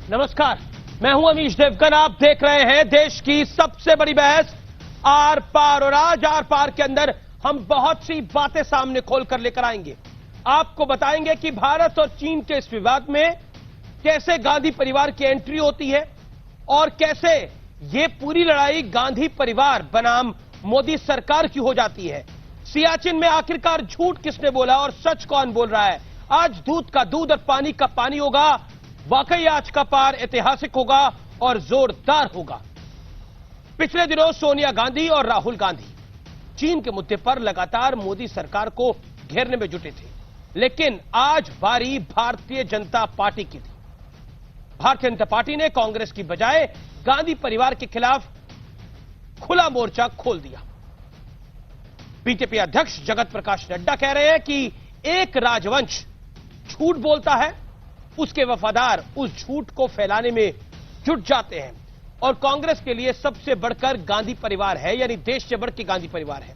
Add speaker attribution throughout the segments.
Speaker 1: नमस्कार, मैं हूं अमीश देवगन। आप देख रहे हैं देश की सबसे बड़ी बहस आर पार, और आज आर पार के अंदर हम बहुत सी बातें सामने खोलकर लेकर आएंगे। आपको बताएंगे कि भारत और चीन के इस विवाद में कैसे गांधी परिवार की एंट्री होती है और कैसे ये पूरी लड़ाई गांधी परिवार बनाम मोदी सरकार की हो जाती है। सियाचिन में आखिरकार झूठ किसने बोला और सच कौन बोल रहा है। आज दूध का दूध और पानी का पानी होगा। वाकई आज का पार ऐतिहासिक होगा और जोरदार होगा। पिछले दिनों सोनिया गांधी और राहुल गांधी चीन के मुद्दे पर लगातार मोदी सरकार को घेरने में जुटे थे, लेकिन आज बारी भारतीय जनता पार्टी की थी। भारतीय जनता पार्टी ने कांग्रेस की बजाय गांधी परिवार के खिलाफ खुला मोर्चा खोल दिया। बीजेपी अध्यक्ष जगत प्रकाश नड्डा कह रहे हैं कि एक राजवंश झूठ बोलता है, उसके वफादार उस झूठ को फैलाने में जुट जाते हैं, और कांग्रेस के लिए सबसे बढ़कर गांधी परिवार है, यानी देश से बढ़ के गांधी परिवार है।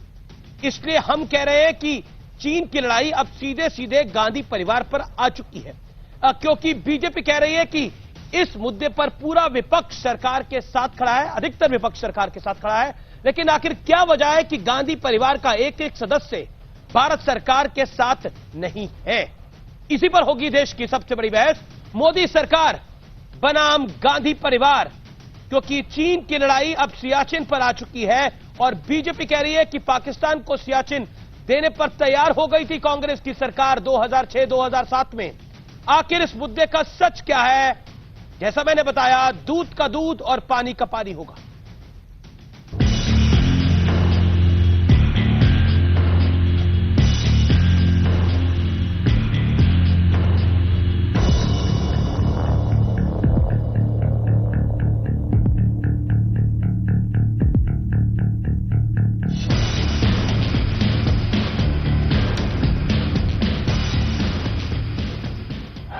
Speaker 1: इसलिए हम कह रहे हैं कि चीन की लड़ाई अब सीधे सीधे गांधी परिवार पर आ चुकी है, क्योंकि बीजेपी कह रही है कि इस मुद्दे पर पूरा विपक्ष सरकार के साथ खड़ा है, अधिकतर विपक्ष सरकार के साथ खड़ा है। लेकिन आखिर क्या वजह है कि गांधी परिवार का एक एक सदस्य भारत सरकार के साथ नहीं है? इसी पर होगी देश की सबसे बड़ी बहस, मोदी सरकार बनाम गांधी परिवार, क्योंकि चीन की लड़ाई अब सियाचिन पर आ चुकी है और बीजेपी कह रही है कि पाकिस्तान को सियाचिन देने पर तैयार हो गई थी कांग्रेस की सरकार 2006-2007 में। आखिर इस मुद्दे का सच क्या है? जैसा मैंने बताया, दूध का दूध और पानी का पानी होगा।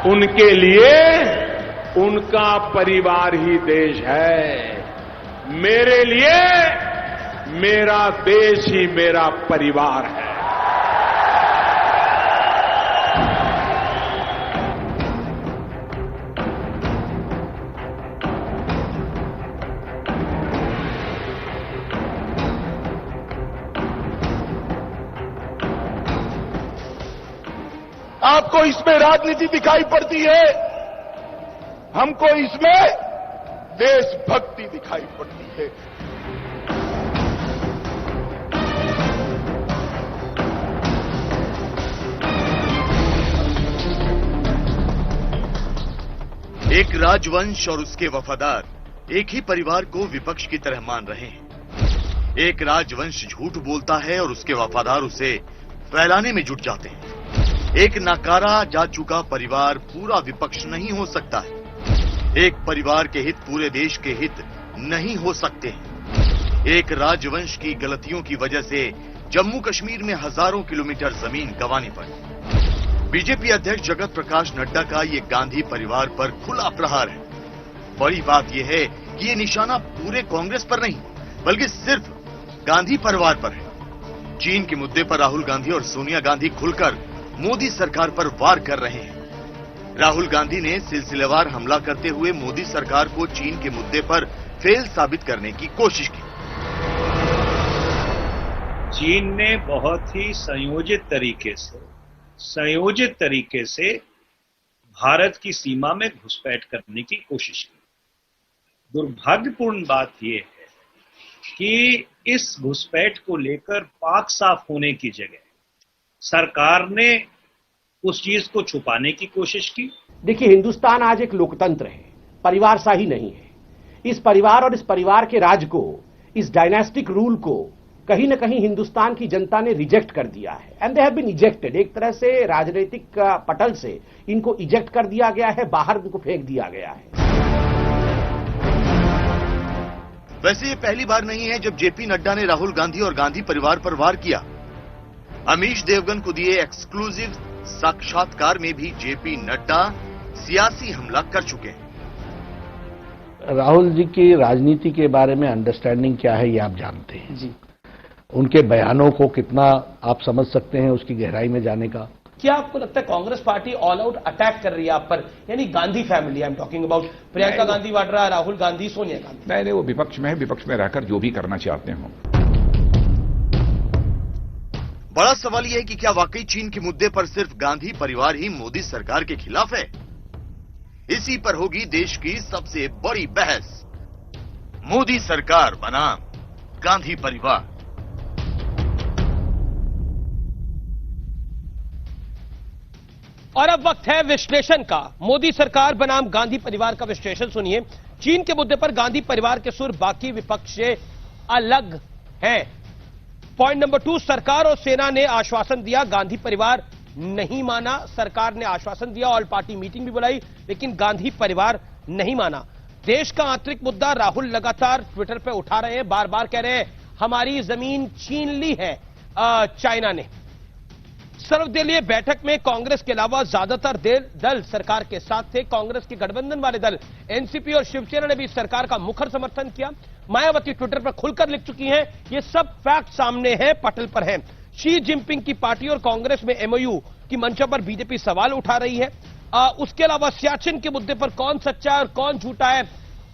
Speaker 2: उनके लिए उनका परिवार ही देश है। मेरे लिए मेरा देश ही मेरा परिवार है। आपको इसमें राजनीति दिखाई पड़ती है, हमको इसमें देशभक्ति दिखाई पड़ती है।
Speaker 3: एक राजवंश और उसके वफादार एक ही परिवार को विपक्ष की तरह मान रहे हैं। एक राजवंश झूठ बोलता है और उसके वफादार उसे फैलाने में जुट जाते हैं। एक नकारा जा चुका परिवार पूरा विपक्ष नहीं हो सकता है। एक परिवार के हित पूरे देश के हित नहीं हो सकते हैं। एक राजवंश की गलतियों की वजह से जम्मू कश्मीर में हजारों किलोमीटर जमीन गंवानी पड़ी। बीजेपी अध्यक्ष जगत प्रकाश नड्डा का ये गांधी परिवार पर खुला प्रहार है। बड़ी बात यह है कि ये निशाना पूरे कांग्रेस पर नहीं, बल्कि सिर्फ गांधी परिवार पर है। चीन के मुद्दे पर राहुल गांधी और सोनिया गांधी खुलकर मोदी सरकार पर वार कर रहे हैं। राहुल गांधी ने सिलसिलेवार हमला करते हुए मोदी सरकार को चीन के मुद्दे पर फेल साबित करने की कोशिश की।
Speaker 4: चीन ने बहुत ही संयोजित तरीके से भारत की सीमा में घुसपैठ करने की कोशिश की। दुर्भाग्यपूर्ण बात यह है कि इस घुसपैठ को लेकर पाक साफ होने की जगह सरकार ने उस चीज को छुपाने की कोशिश की।
Speaker 5: देखिए, हिंदुस्तान आज एक लोकतंत्र है, परिवारशाही नहीं है। इस परिवार और इस परिवार के राज को, इस डायनेस्टिक रूल को कहीं न कहीं हिंदुस्तान की जनता ने रिजेक्ट कर दिया है, and they have been ejected. एक तरह से राजनीतिक पटल से इनको इजेक्ट कर दिया गया है, बाहर इनको फेंक दिया गया है।
Speaker 3: वैसे ये पहली बार नहीं है जब जेपी नड्डा ने राहुल गांधी और गांधी परिवार पर वार किया। अमीश देवगन को दिए एक्सक्लूसिव साक्षात्कार में भी जेपी नड्डा सियासी हमला कर चुके हैं।
Speaker 6: राहुल जी की राजनीति के बारे में अंडरस्टैंडिंग क्या है ये आप जानते हैं जी। उनके बयानों को कितना आप समझ सकते हैं उसकी गहराई में जाने का।
Speaker 1: क्या आपको लगता है Congress party all out attack कर रही है आप पर, यानी Gandhi family, I am talking about Priyanka Gandhi Vadra, Rahul Gandhi, Sonia Gandhi?
Speaker 7: नहीं, वो विपक्ष में है, विपक्ष में रहकर जो भी करना चाहते हो।
Speaker 3: बड़ा सवाल यह है कि क्या वाकई चीन के मुद्दे पर सिर्फ गांधी परिवार ही मोदी सरकार के खिलाफ है? इसी पर होगी देश की सबसे बड़ी बहस। मोदी सरकार बनाम गांधी परिवार।
Speaker 1: और अब वक्त है विश्लेषण का। मोदी सरकार बनाम गांधी परिवार का विश्लेषण सुनिए। चीन के मुद्दे पर गांधी परिवार के सुर बाकी विपक्ष से अलग हैं। पॉइंट नंबर 2, सरकार और सेना ने आश्वासन दिया, गांधी परिवार नहीं माना। सरकार ने आश्वासन दिया, ऑल पार्टी मीटिंग भी बुलाई, लेकिन गांधी परिवार नहीं माना। देश का आंतरिक मुद्दा राहुल लगातार ट्विटर पे उठा रहे हैं, बार बार कह रहे हैं हमारी जमीन छीन ली है चाइना ने। सर्वदलीय बैठक में कांग्रेस के अलावा ज्यादातर दल सरकार के साथ थे। कांग्रेस के गठबंधन वाले दल एनसीपी और शिवसेना ने भी सरकार का मुखर समर्थन किया। मायावती ट्विटर पर खुलकर लिख चुकी हैं, ये सब फैक्ट सामने हैं, पटल पर हैं। शी जिनपिंग की पार्टी और कांग्रेस में एमओयू की मंशा पर बीजेपी सवाल उठा रही है। उसके अलावा सियाचिन के मुद्दे पर कौन सच्चा है और कौन झूठा है,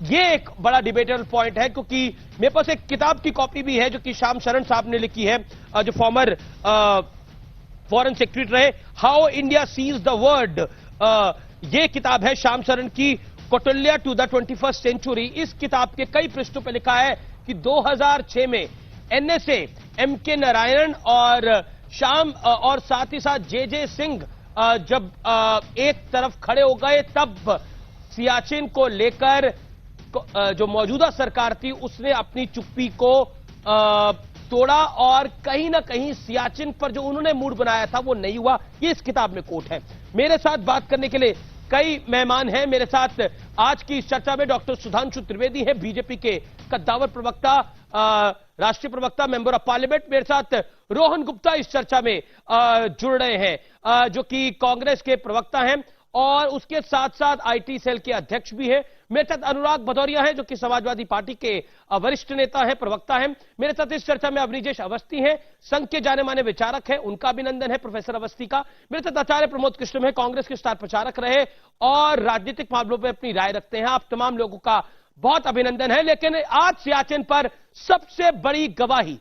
Speaker 1: ये एक बड़ा डिबेटेबल पॉइंट है, क्योंकि मेरे पास एक किताब की कॉपी भी है जो कि श्याम शरण साहब ने लिखी है, जो फॉर्मर फॉरेन सेक्रेटरी रहे, how India sees the world. ये किताब है श्याम शरण की, Kautilya to the 21st century. इस किताब के कई पृष्ठों पर लिखा है कि 2006 में एनएसए, एमके नारायण और श्याम और साथ ही साथ जे सिंह जब एक तरफ खड़े हो गए, तब सियाचिन को लेकर जो मौजूदा सरकार थी उसने अपनी चुप्पी को तोड़ा और कहीं ना कहीं सियाचिन पर जो उन्होंने मूड बनाया था वो नहीं हुआ। ये इस किताब में कोट है। मेरे साथ बात करने के लिए कई मेहमान हैं। मेरे साथ आज की इस चर्चा में डॉक्टर सुधांशु त्रिवेदी हैं, बीजेपी के कद्दावर प्रवक्ता, राष्ट्रीय प्रवक्ता, मेंबर ऑफ पार्लियामेंट। मेरे साथ रोहन गुप्ता इस चर्चा में जुड़ रहे हैं, जो कि कांग्रेस के प्रवक्ता हैं और उसके साथ साथ आईटी सेल के अध्यक्ष भी हैं। मेरे साथ अनुराग भदौरिया हैं, जो कि समाजवादी पार्टी के वरिष्ठ नेता हैं, प्रवक्ता हैं। मेरे साथ इस चर्चा में अवनीजेश अवस्थी हैं, संघ के जाने माने विचारक हैं, उनका अभिनंदन है प्रोफेसर अवस्थी का। मेरे साथ आचार्य प्रमोद कृष्ण है, कांग्रेस के स्टार प्रचारक रहे और राजनीतिक मामलों पर अपनी राय रखते हैं। आप तमाम लोगों का बहुत अभिनंदन है। लेकिन आज सियाचिन पर सबसे बड़ी गवाही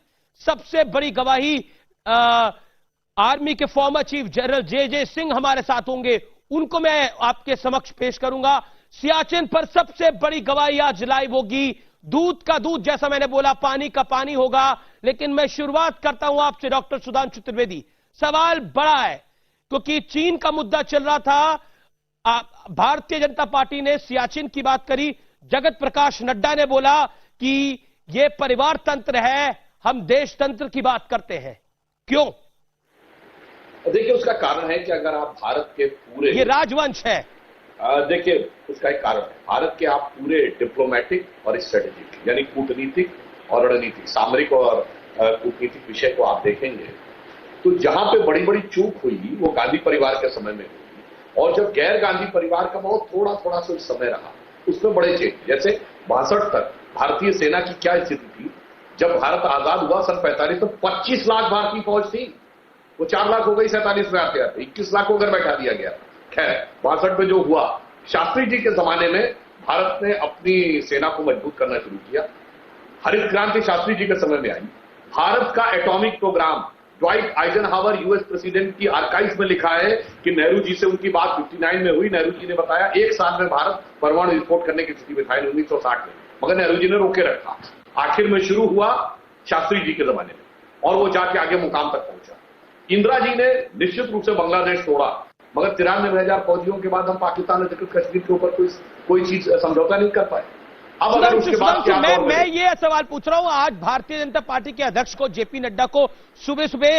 Speaker 1: आर्मी के फॉर्मर चीफ जनरल जे सिंह हमारे साथ होंगे, उनको मैं आपके समक्ष पेश करूंगा। सियाचिन पर सबसे बड़ी गवाही आज लाइव होगी। दूध का दूध, जैसा मैंने बोला, पानी का पानी होगा। लेकिन मैं शुरुआत करता हूं आपसे डॉक्टर सुधांशु त्रिवेदी। सवाल बड़ा है क्योंकि चीन का मुद्दा चल रहा था, भारतीय जनता पार्टी ने सियाचिन की बात करी, जगत प्रकाश नड्डा ने बोला कि यह परिवार तंत्र है, हम देश तंत्र की बात करते हैं। क्यों?
Speaker 8: देखिए, उसका कारण है कि अगर आप भारत के पूरे, ये
Speaker 1: राजवंश है,
Speaker 8: देखिए उसका एक कारण है, भारत के आप पूरे डिप्लोमेटिक और स्ट्रेटेजिक यानी कूटनीतिक और रणनीतिक, सामरिक और कूटनीतिक विषय को आप देखेंगे तो जहां पे बड़ी बड़ी चूक हुई वो गांधी परिवार के समय में हुई। और जब गैर गांधी परिवार का बहुत थोड़ा थोड़ा सा समय रहा उसमें बड़े चेंज, जैसे 62 तक भारतीय सेना की क्या स्थिति थी। जब भारत आजाद हुआ सन 45 तो 25 लाख भारतीय फौज थी, वो 4 लाख हो गई 47 में आते आते, 21 लाख को घर बैठा दिया गया। खैर 62 में जो हुआ, शास्त्री जी के जमाने में भारत ने अपनी सेना को मजबूत करना शुरू किया। हरित क्रांति शास्त्री जी के समय में आई। भारत का atomic program, Dwight Eisenhower US president की आर्काइव्स में लिखा है कि नेहरू जी से उनकी बात 59 में हुई। नेहरू जी ने बताया 1 साल में भारत परमाणु विस्फोट करने की स्थिति में था 1960 में, मगर नेहरू जी ने रोके रखा। आखिर में शुरू हुआ शास्त्री जी के जमाने में और वो जाके आगे मुकाम तक पहुंचा। इंदिरा जी ने निश्चित रूप से बांग्लादेश तोड़ा, मगर 93,000 फौजियों के बाद हम पाकिस्तान अधिकृत कश्मीर के ऊपर कोई चीज समझौता नहीं कर पाए। अब अगर उसके बाद क्या,
Speaker 1: मैं ये सवाल पूछ रहा हूं, आज भारतीय जनता पार्टी के अध्यक्ष को जेपी नड्डा को सुबह सुबह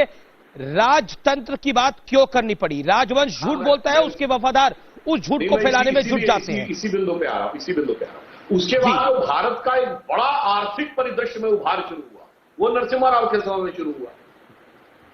Speaker 1: राजतंत्र की बात क्यों करनी पड़ी? राजवंश झूठ बोलता है, उसके वफादार उस झूठ को फैलाने में जुट जाते हैं।
Speaker 8: इसी बिंदु पे आ रहा हूं। उसके बाद तो भारत का एक बड़ा आर्थिक परिदृश्य में उभार शुरू हुआ, वो नरसिम्हा राव के समय में शुरू हुआ,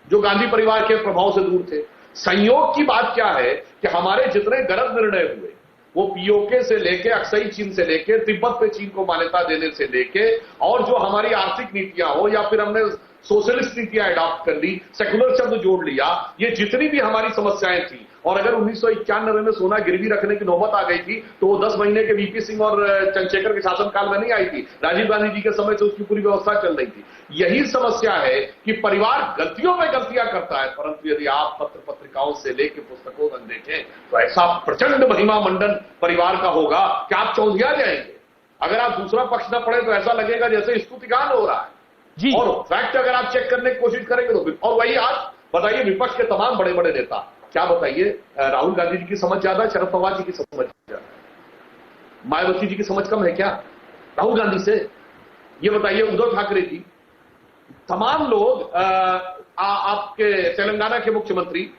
Speaker 8: जो गांधी परिवार के प्रभाव से दूर थे। संयोग की बात क्या है कि हमारे जितने गलत निर्णय हुए वो पीओके से लेके, अक्साई चीन से लेके, तिब्बत पे चीन को मान्यता देने से लेके, और जो हमारी आर्थिक नीतियां हो या फिर हमने सोशलिस्ट नीतियां अडॉप्ट कर ली, सेकुलर शब्द जोड़ लिया, ये जितनी भी हमारी समस्याएं थी। और अगर 1991 में सोना गिरवी रखने की नौबत आ गई थी तो वो 10 महीने के वीपी सिंह और चंद्रशेखर के शासनकाल में नहीं आई थी, राजीव गांधी जी के समय से उसकी पूरी व्यवस्था चल रही थी। यही समस्या है कि परिवार गलतियों में गलतियां करता है, परंतु यदि आप पत्र पत्रिकाओं से लेकर पुस्तकों तक देखें तो ऐसा प्रचंड महिमा मंडन परिवार का होगा कि आप चौंधिया जाएंगे। अगर आप दूसरा पक्ष न पढ़े तो ऐसा लगेगा जैसे स्तुतिगान हो रहा है
Speaker 1: जी।
Speaker 8: और फैक्ट अगर आप चेक करने की कोशिश करेंगे तो, और वही आज बताइए विपक्ष के तमाम बड़े बड़े नेता, क्या बताइए, राहुल गांधी जी की समझ ज्यादा है, शरद पवार जी की समझ ज्यादा, मायावती जी की समझ कम है क्या राहुल गांधी से? ये बताइए उद्धव ठाकरे जी, तमाम लोग, आपके तेलंगाना के मुख्यमंत्री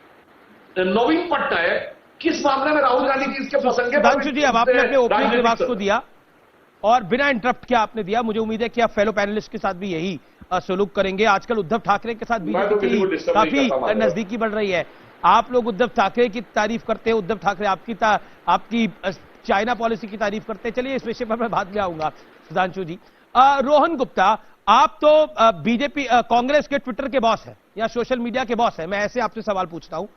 Speaker 8: नवीन पटनायक, किस मामले में राहुल गांधी जी इसके प्रसंग?
Speaker 1: सुधांशु जी, अब आपने अपने ओपनिंग रिमार्क्स को दिया और बिना इंटरप्ट के आपने दिया। मुझे उम्मीद है कि आप फेलो पैनलिस्ट के साथ भी यही सलूक करेंगे। आजकल उद्धव ठाकरे के साथ बीजेपी की काफी नजदीकी बढ़ रही है। आप लोग उद्धव ठाकरे की तारीफ करते हैं, उद्धव ठाकरे आपकी चाइना पॉलिसी की तारीफ करते हैं। चलिए इस विषय पर मैं बाद में आऊंगा सुधांशु जी। रोहन गुप्ता, आप तो बीजेपी कांग्रेस के ट्विटर के बॉस हैं या सोशल मीडिया के बॉस हैं, मैं ऐसे आपसे सवाल पूछता हूं।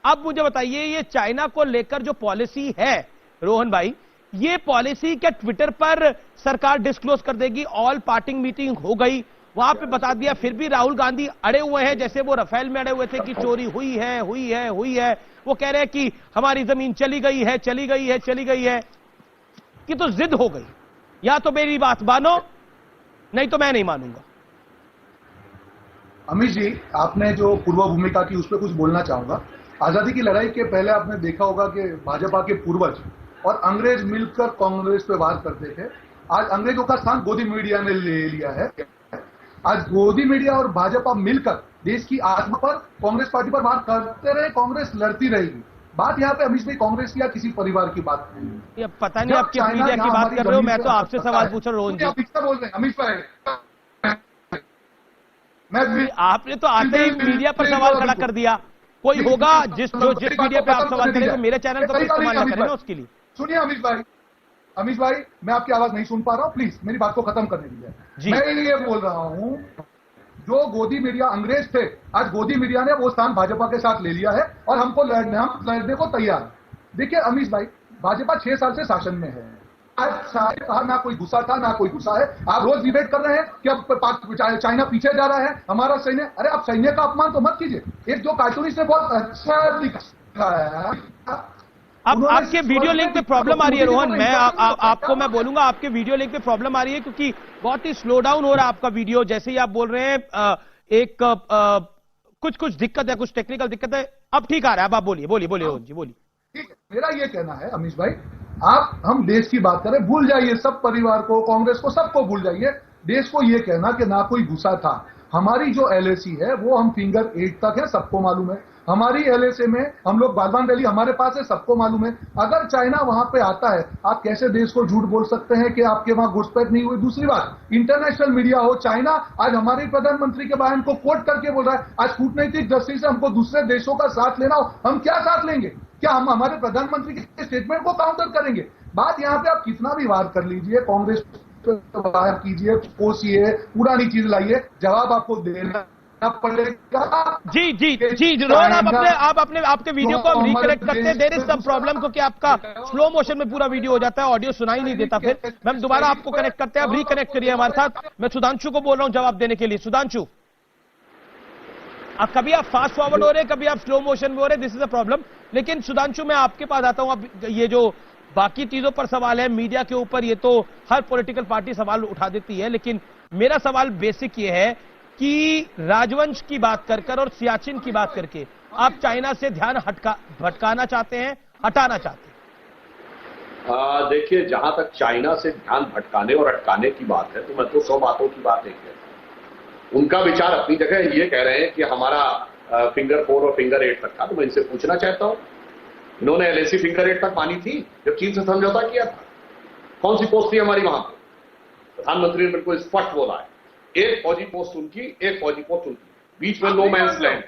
Speaker 1: अब मुझे बताइए, ये चाइना को लेकर जो पॉलिसी है रोहन भाई, ये पॉलिसी क्या ट्विटर पर सरकार डिस्क्लोज कर देगी? ऑल पार्टी मीटिंग हो गई, वहां पे बता दिया, फिर भी राहुल गांधी अड़े हुए हैं, जैसे वो राफेल में अड़े हुए थे कि चोरी हुई है। वो कह रहे हैं कि हमारी जमीन चली गई है, कि तो जिद हो गई। या तो मेरी बात मानो, नहीं तो मैं नहीं मानूंगा।
Speaker 9: अमित जी, आपने जो पूर्व भूमिका की उस पर कुछ बोलना चाहूंगा। आजादी की लड़ाई के पहले आपने देखा होगा कि भाजपा के पूर्वज और अंग्रेज मिलकर कांग्रेस पे वार करते थे। आज अंग्रेजों का स्थान गोदी मीडिया ने ले लिया है। आज गोदी मीडिया और भाजपा मिलकर देश की आत्मा पर, कांग्रेस पार्टी पर वार करते रहे, कांग्रेस लड़ती रहेगी। बात यहाँ पे अमित भाई कांग्रेस या किसी परिवार की बात नहीं है।
Speaker 1: पता नहीं आप किस मीडिया की बात कर रहे हो, मैं तो आपसे सवाल पूछ रहा हूँ रोहन जी।
Speaker 9: बोल रहे हैं अमित भाई,
Speaker 1: आपने तो आते ही मीडिया पर सवाल खड़ा कर दिया। कोई होगा जिस मीडिया पे आप सवाल करेंगे, मेरे चैनल पर इस्तेमाल ना करें उसके लिए।
Speaker 9: सुनिए अमित भाई, मैं आपकी आवाज नहीं सुन पा रहा हूं, प्लीज मेरी बात को खत्म करने दीजिए। मैं ये बोल रहा हूं, जो गोदी मीडिया अंग्रेज थे, आज गोदी मीडिया ने वो स्थान भाजपा के साथ ले लिया है और हम लड़ने को तैयार। देखिए अमित भाई, भाजपा 6 साल से शासन में है। आज कहा ना कोई गुस्सा था ना कोई गुस्सा है। आप रोज डिबेट कर रहे हैं कि अब चाइना पीछे जा रहा है, हमारा सैन्य। अरे आप सैन्य का अपमान तो मत कीजिए। एक जो कार्टूनिस्ट ने बहुत अच्छा लिखा है।
Speaker 1: अब आपके वीडियो लिंक पे प्रॉब्लम आ रही है रोहन, मैं आपको मैं बोलूंगा, आपके वीडियो लिंक पे प्रॉब्लम आ रही है क्योंकि बहुत ही स्लो डाउन हो रहा है आपका वीडियो। जैसे ही आप बोल रहे हैं कुछ दिक्कत है, कुछ टेक्निकल दिक्कत है। अब ठीक आ रहा है, अब आप बोलिए रोहन जी, बोलिए।
Speaker 9: ठीक है, मेरा ये कहना है अमित भाई, हम देश की बात करें, भूल जाइए सब परिवार को, कांग्रेस को, सबको भूल जाइए। देश को ये कहना कि ना कोई गुस्सा था। हमारी जो एलएसी है वो हम फिंगर 8 तक है, सबको मालूम है। हमारी एलएसी में हम लोग बालबान वैली हमारे पास है, सबको मालूम है। अगर चाइना वहां पे आता है, आप कैसे देश को झूठ बोल सकते हैं कि आपके वहां घुसपैठ नहीं हुई? दूसरी बात, इंटरनेशनल मीडिया हो, चाइना आज हमारे प्रधानमंत्री के बयान को कोट करके बोल रहा है आज कूटनीतिक दृष्टि से हमको दूसरे देशों का साथ लेना हो, हम क्या साथ लेंगे? क्या हम हमारे प्रधानमंत्री के स्टेटमेंट को काउंटर करेंगे? बात यहाँ पे आप कितना भी वार कर लीजिए, कांग्रेस वार कीजिए, कोसिए, पुरानी चीज लाइए, जवाब आपको देना पड़ेगा।
Speaker 1: जी रोहन, आप अपने आपके वीडियो को हम रिकनेक्ट करते हैं। देयर इज सम प्रॉब्लम क्योंकि आपका स्लो मोशन में पूरा वीडियो हो जाता है, ऑडियो सुनाई नहीं देता। फिर हम दोबारा आपको कनेक्ट करते हैं, आप रिकनेक्ट करिए हमारे साथ। मैं सुधांशु को बोल रहा हूं जवाब देने के लिए। सुधांशु, कभी आप फास्ट फॉरवर्ड हो रहे हैं, कभी आप स्लो मोशन में हो रहे हैं, दिस इज अ प्रॉब्लम। लेकिन सुधांशु, मैं आपके पास आता हूं। अब ये जो बाकी चीजों पर सवाल है, मीडिया के ऊपर, ये तो हर पॉलिटिकल पार्टी सवाल उठा देती है, लेकिन मेरा सवाल बेसिक ये है कि राजवंश की बात कर और सियाचिन की बात करके आप चाइना से ध्यान भटकाना चाहते हैं, हटाना चाहते हैं?
Speaker 8: देखिए, जहां तक चाइना से ध्यान भटकाने और अटकाने की बात है, तो मैं तो 100 बातों की बात नहीं कहता। उनका विचार अपनी जगह। ये कह रहे हैं कि हमारा फिंगर 4 और फिंगर 8 तक था, तो मैं इनसे पूछना चाहता हूं, इन्होंने एलएसी फिंगर 8 तक मानी थी जब चीन से समझौता किया था? कौन सी पोस्ट थी हमारी वहां पर? प्रधानमंत्री ने बिल्कुल स्पष्ट बोला है, एक फौजी पोस्ट उनकी, एक फौजी पोस्ट उनकी, बीच में नो मैंस लैंड।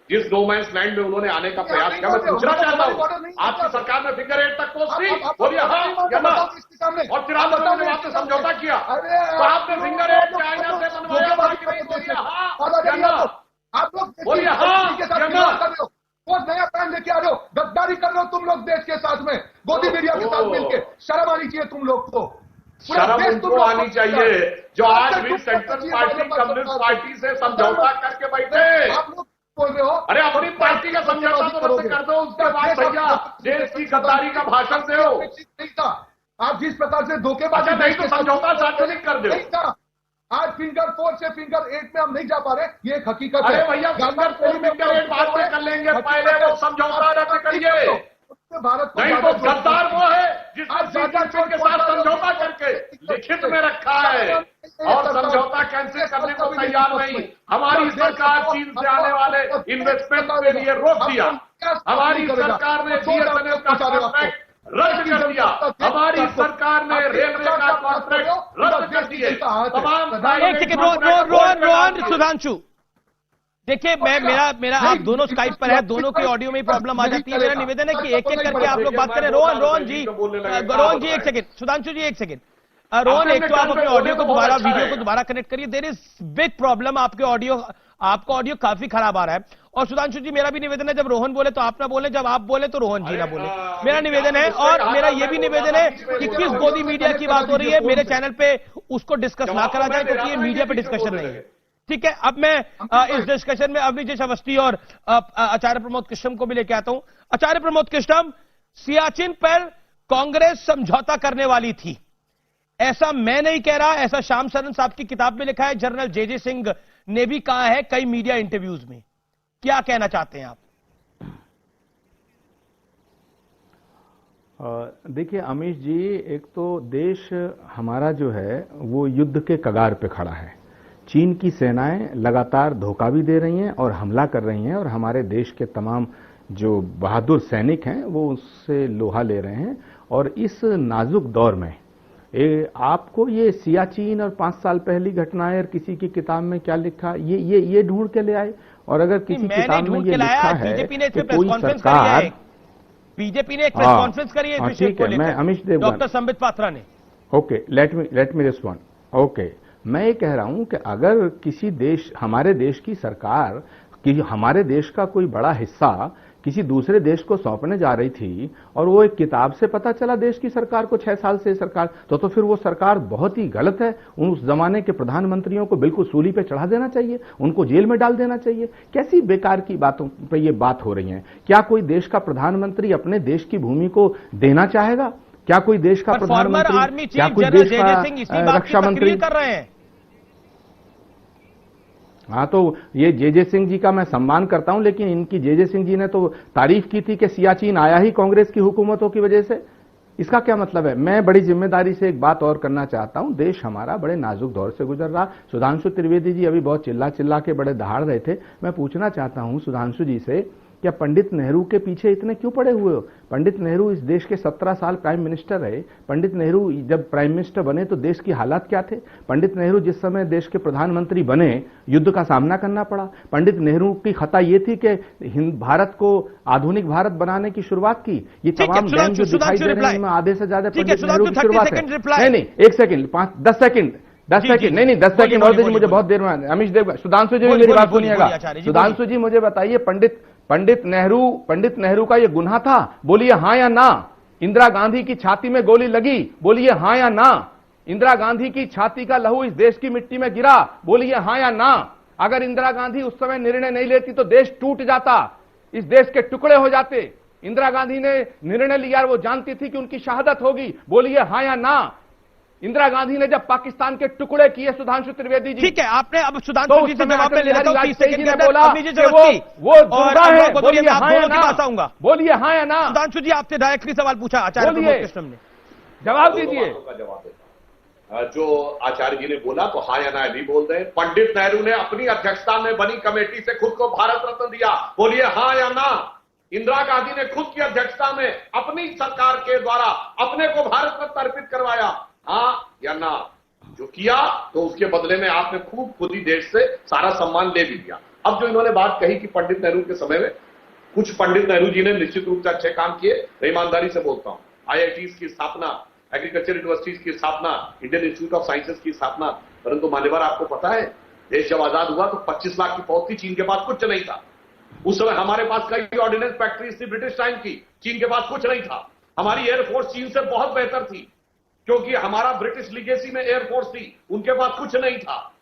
Speaker 8: जिस नो मैंस लैंड में उन्होंने आने का प्रयास किया, मैं पूछना चाहता हूं, आपकी सरकार में फिंगर 8 तक पोस्ट थी? बोलिए हाँ या ना।
Speaker 9: सामने
Speaker 8: और 93 में आपने समझौता किया तो आपने फिंगर एट चाइना से बनवाया था कि नहीं? बोलिए हाँ या ना?
Speaker 9: आप लोग
Speaker 8: बोलिए हाँ
Speaker 9: के साथ खिलवाड़ कर रहे हो, वो नया प्लान लेके आ रहे हो, गद्दारी कर रहे हो तुम लोग देश के साथ में, गोदी मीडिया के साथ मिलकर। शर्म आनी चाहिए तुम लोग को,
Speaker 8: शर्म उनको आनी चाहिए जो आज भी सेंट्रल पार्टी कम्युनिस्ट पार्टी से समझौता करके बैठे।
Speaker 9: आप लोग बोल रहे हो
Speaker 8: अरे अपनी पार्टी का समझौता तो रद्द कर दो, उसके बाद भैया देश की गद्दारी का भाषण दे।
Speaker 9: नहीं था, आप जिस प्रकार से धोखेबाजी,
Speaker 8: नहीं तो समझौता सार्वजनिक कर दो।
Speaker 9: नहीं था, आज फिंगर 4 से फिंगर 8 में हम नहीं जा पा रहे, ये एक हकीकत है।
Speaker 8: अरे भैया फिंगर 4 फिंगर 8 बाद में कर लेंगे, पहले वो समझौता रद्द करिए।
Speaker 9: भारत को
Speaker 8: नहीं तो गद्दार वो है जिसने के साथ समझौता करके लिखित में रखा है और समझौता कैंसिल करने को तैयार नहीं। हमारी सरकार चीन से आने वाले इन्वेस्टमेंट के लिए रोक दिया, हमारी सरकार ने बीएसएनएल का कॉन्ट्रैक्ट रद्द कर दिया, हमारी सरकार ने रेलवे का कॉन्ट्रैक्ट रद्द कर दिए। तमाम
Speaker 1: एक सेकंड, रोहन सुधांशु, देखिए मेरा आप दोनों स्काइप पर है, दोनों की ऑडियो में ही प्रॉब्लम आ जाती है। मेरा निवेदन है कि एक एक करके आप लोग बात करें। रोहन जी एक सेकंड, सुधांशु जी एक सेकंड। रोहन, एक तो आप अपने ऑडियो को दोबारा, वीडियो को दोबारा कनेक्ट करिए। देयर इज बिग प्रॉब्लम, आपका ऑडियो काफी खराब आ रहा है। और सुधांशु जी मेरा भी निवेदन है, जब रोहन बोले तो आप ना बोले, जब आप बोले तो रोहन जी ना बोले, मेरा निवेदन है। और मेरा यह भी निवेदन है कि किस गोदी मीडिया की बात हो रही है मेरे चैनल पे उसको डिस्कस ना करा जाए, क्योंकि ये मीडिया पे डिस्कशन नहीं है। ठीक है, अब मैं इस डिस्कशन में अभिजीत अवस्थी और आचार्य प्रमोद कृष्णम को भी लेके आता हूं। आचार्य प्रमोद कृष्णम, सियाचिन पर कांग्रेस समझौता करने वाली थी, ऐसा मैं नहीं कह रहा, ऐसा श्याम सरन साहब की किताब में लिखा है, जनरल जे सिंह ने भी कहा है कई मीडिया इंटरव्यूज में। क्या कहना चाहते हैं आप?
Speaker 6: देखिए अमीश जी, एक तो देश हमारा जो है वो युद्ध के कगार पे खड़ा है। चीन की सेनाएं लगातार धोखा भी दे रही हैं और हमला कर रही हैं, और हमारे देश के तमाम जो बहादुर सैनिक हैं वो उससे लोहा ले रहे हैं। और इस नाजुक दौर में आपको ये सियाचिन और 5 साल पहली घटनाएं और किसी की किताब में क्या लिखा ये ढूंढ के ले आए। और अगर किसी किताब में ये लिखा है कि कोई सरकार,
Speaker 1: बीजेपी ने एक प्रेस कॉन्फ्रेंस करी है,
Speaker 6: ठीक है, मैं अमीश देवगन,
Speaker 1: डॉक्टर संबित पात्रा ने,
Speaker 6: okay, let me respond. Okay, मैं ये कह रहा हूं कि अगर किसी देश, हमारे देश की सरकार, कि हमारे देश का कोई बड़ा हिस्सा किसी दूसरे देश को सौंपने जा रही थी और वो एक किताब से पता चला देश की सरकार को 6 साल से सरकार, तो फिर वो सरकार बहुत ही गलत है। उस जमाने के प्रधानमंत्रियों को बिल्कुल सूली पे चढ़ा देना चाहिए, उनको जेल में डाल देना चाहिए। कैसी बेकार की बातों पे ये बात हो रही है? क्या कोई देश का प्रधानमंत्री अपने देश की भूमि को देना चाहेगा? क्या कोई देश का प्रधानमंत्री, क्या कोई देश का रक्षा मंत्री
Speaker 1: कर रहे हैं?
Speaker 6: हाँ, तो ये जे सिंह जी का मैं सम्मान करता हूं, लेकिन इनकी जे सिंह जी ने तो तारीफ की थी कि सियाचिन आया ही कांग्रेस की हुकूमतों की वजह से। इसका क्या मतलब है? मैं बड़ी जिम्मेदारी से एक बात और करना चाहता हूं। देश हमारा बड़े नाजुक दौर से गुजर रहा। सुधांशु त्रिवेदी जी अभी बहुत चिल्ला के बड़े दहाड़ रहे थे। मैं पूछना चाहता हूं सुधांशु जी से, क्या पंडित नेहरू के पीछे इतने क्यों पड़े हुए हो? पंडित नेहरू इस देश के 17 साल प्राइम मिनिस्टर रहे। पंडित नेहरू जब प्राइम मिनिस्टर बने तो देश की हालात क्या थे? पंडित नेहरू जिस समय देश के प्रधानमंत्री बने, युद्ध का सामना करना पड़ा। पंडित नेहरू की खता ये थी कि भारत को आधुनिक भारत बनाने की शुरुआत की। ये तमाम डैम जो दिखाई दे रहे हैं उनमें आधे से ज्यादा पंडित नेहरू की शुरुआत है। नहीं, 1 सेकंड, 10 सेकंड, 10 सेकंड, नहीं 10 सेकंड और दीजिए, मुझे बहुत देर में। अमीश देव, सुधांशु जी मेरी बात सुनिएगा। सुधांशु जी मुझे बताइए, पंडित नेहरू का ये गुनाह था? बोलिए हाँ या ना। इंदिरा गांधी की छाती में गोली लगी, बोलिए हाँ या ना। इंदिरा गांधी की छाती का लहू इस देश की मिट्टी में गिरा, बोलिए हाँ या ना। अगर इंदिरा गांधी उस समय निर्णय नहीं लेती तो देश टूट जाता, इस देश के टुकड़े हो जाते। इंदिरा गांधी ने निर्णय लिया, वो जानती थी कि उनकी शहादत होगी, बोलिए हाँ या ना। इंदिरा गांधी ने जब पाकिस्तान के टुकड़े किए, सुधांशु त्रिवेदी जी,
Speaker 1: ठीक है, आपने अब सुधांशु जी से जवाब ले लेता हूं, 30 सेकंड के अंदर
Speaker 6: बोला
Speaker 1: वो
Speaker 6: जुड़ा है, बोलिए हाँ या ना।
Speaker 1: आऊंगा,
Speaker 6: बोलिए हाँ या ना।
Speaker 1: सुधांशु जी आपसे डायरेक्टली सवाल पूछा आचार्य प्रमोद कृष्णम ने,
Speaker 6: जवाब दीजिए।
Speaker 8: जवाब देता, जो आचार्य जी ने बोला तो हाँ या ना भी बोल रहे हैं। पंडित नेहरू ने अपनी अध्यक्षता में बनी कमेटी से खुद को भारत रत्न दिया, बोलिए हाँ या ना। इंदिरा गांधी ने खुद की अध्यक्षता में अपनी सरकार के द्वारा अपने को भारत रत्न अर्पित करवाया, हाँ या ना। जो किया तो उसके बदले में आपने खुद ही देश से सारा सम्मान ले भी लिया। अब जो इन्होंने बात कही कि पंडित नेहरू के समय में, कुछ पंडित नेहरू जी ने निश्चित रूप से अच्छे काम किए, ईमानदारी से बोलता हूं। IITs की स्थापना एग्रीकल्चर यूनिवर्सिटीज की स्थापना, इंडियन इंस्टीट्यूट ऑफ साइंसेज की स्थापना। परंतु मान्यवर आपको पता है, देश जब आजाद हुआ तो 25 लाख की फौज थी, चीन के पास कुछ नहीं था। उस समय हमारे पास कई ऑर्डिनेंस फैक्ट्रीज थी ब्रिटिश टाइम की, चीन के पास कुछ नहीं था। हमारी एयरफोर्स चीन से बहुत बेहतर थी, क्योंकि हमारा ब्रिटिश लीगेसी में एयरफोर्स थी, उनके पास कुछ नहीं था।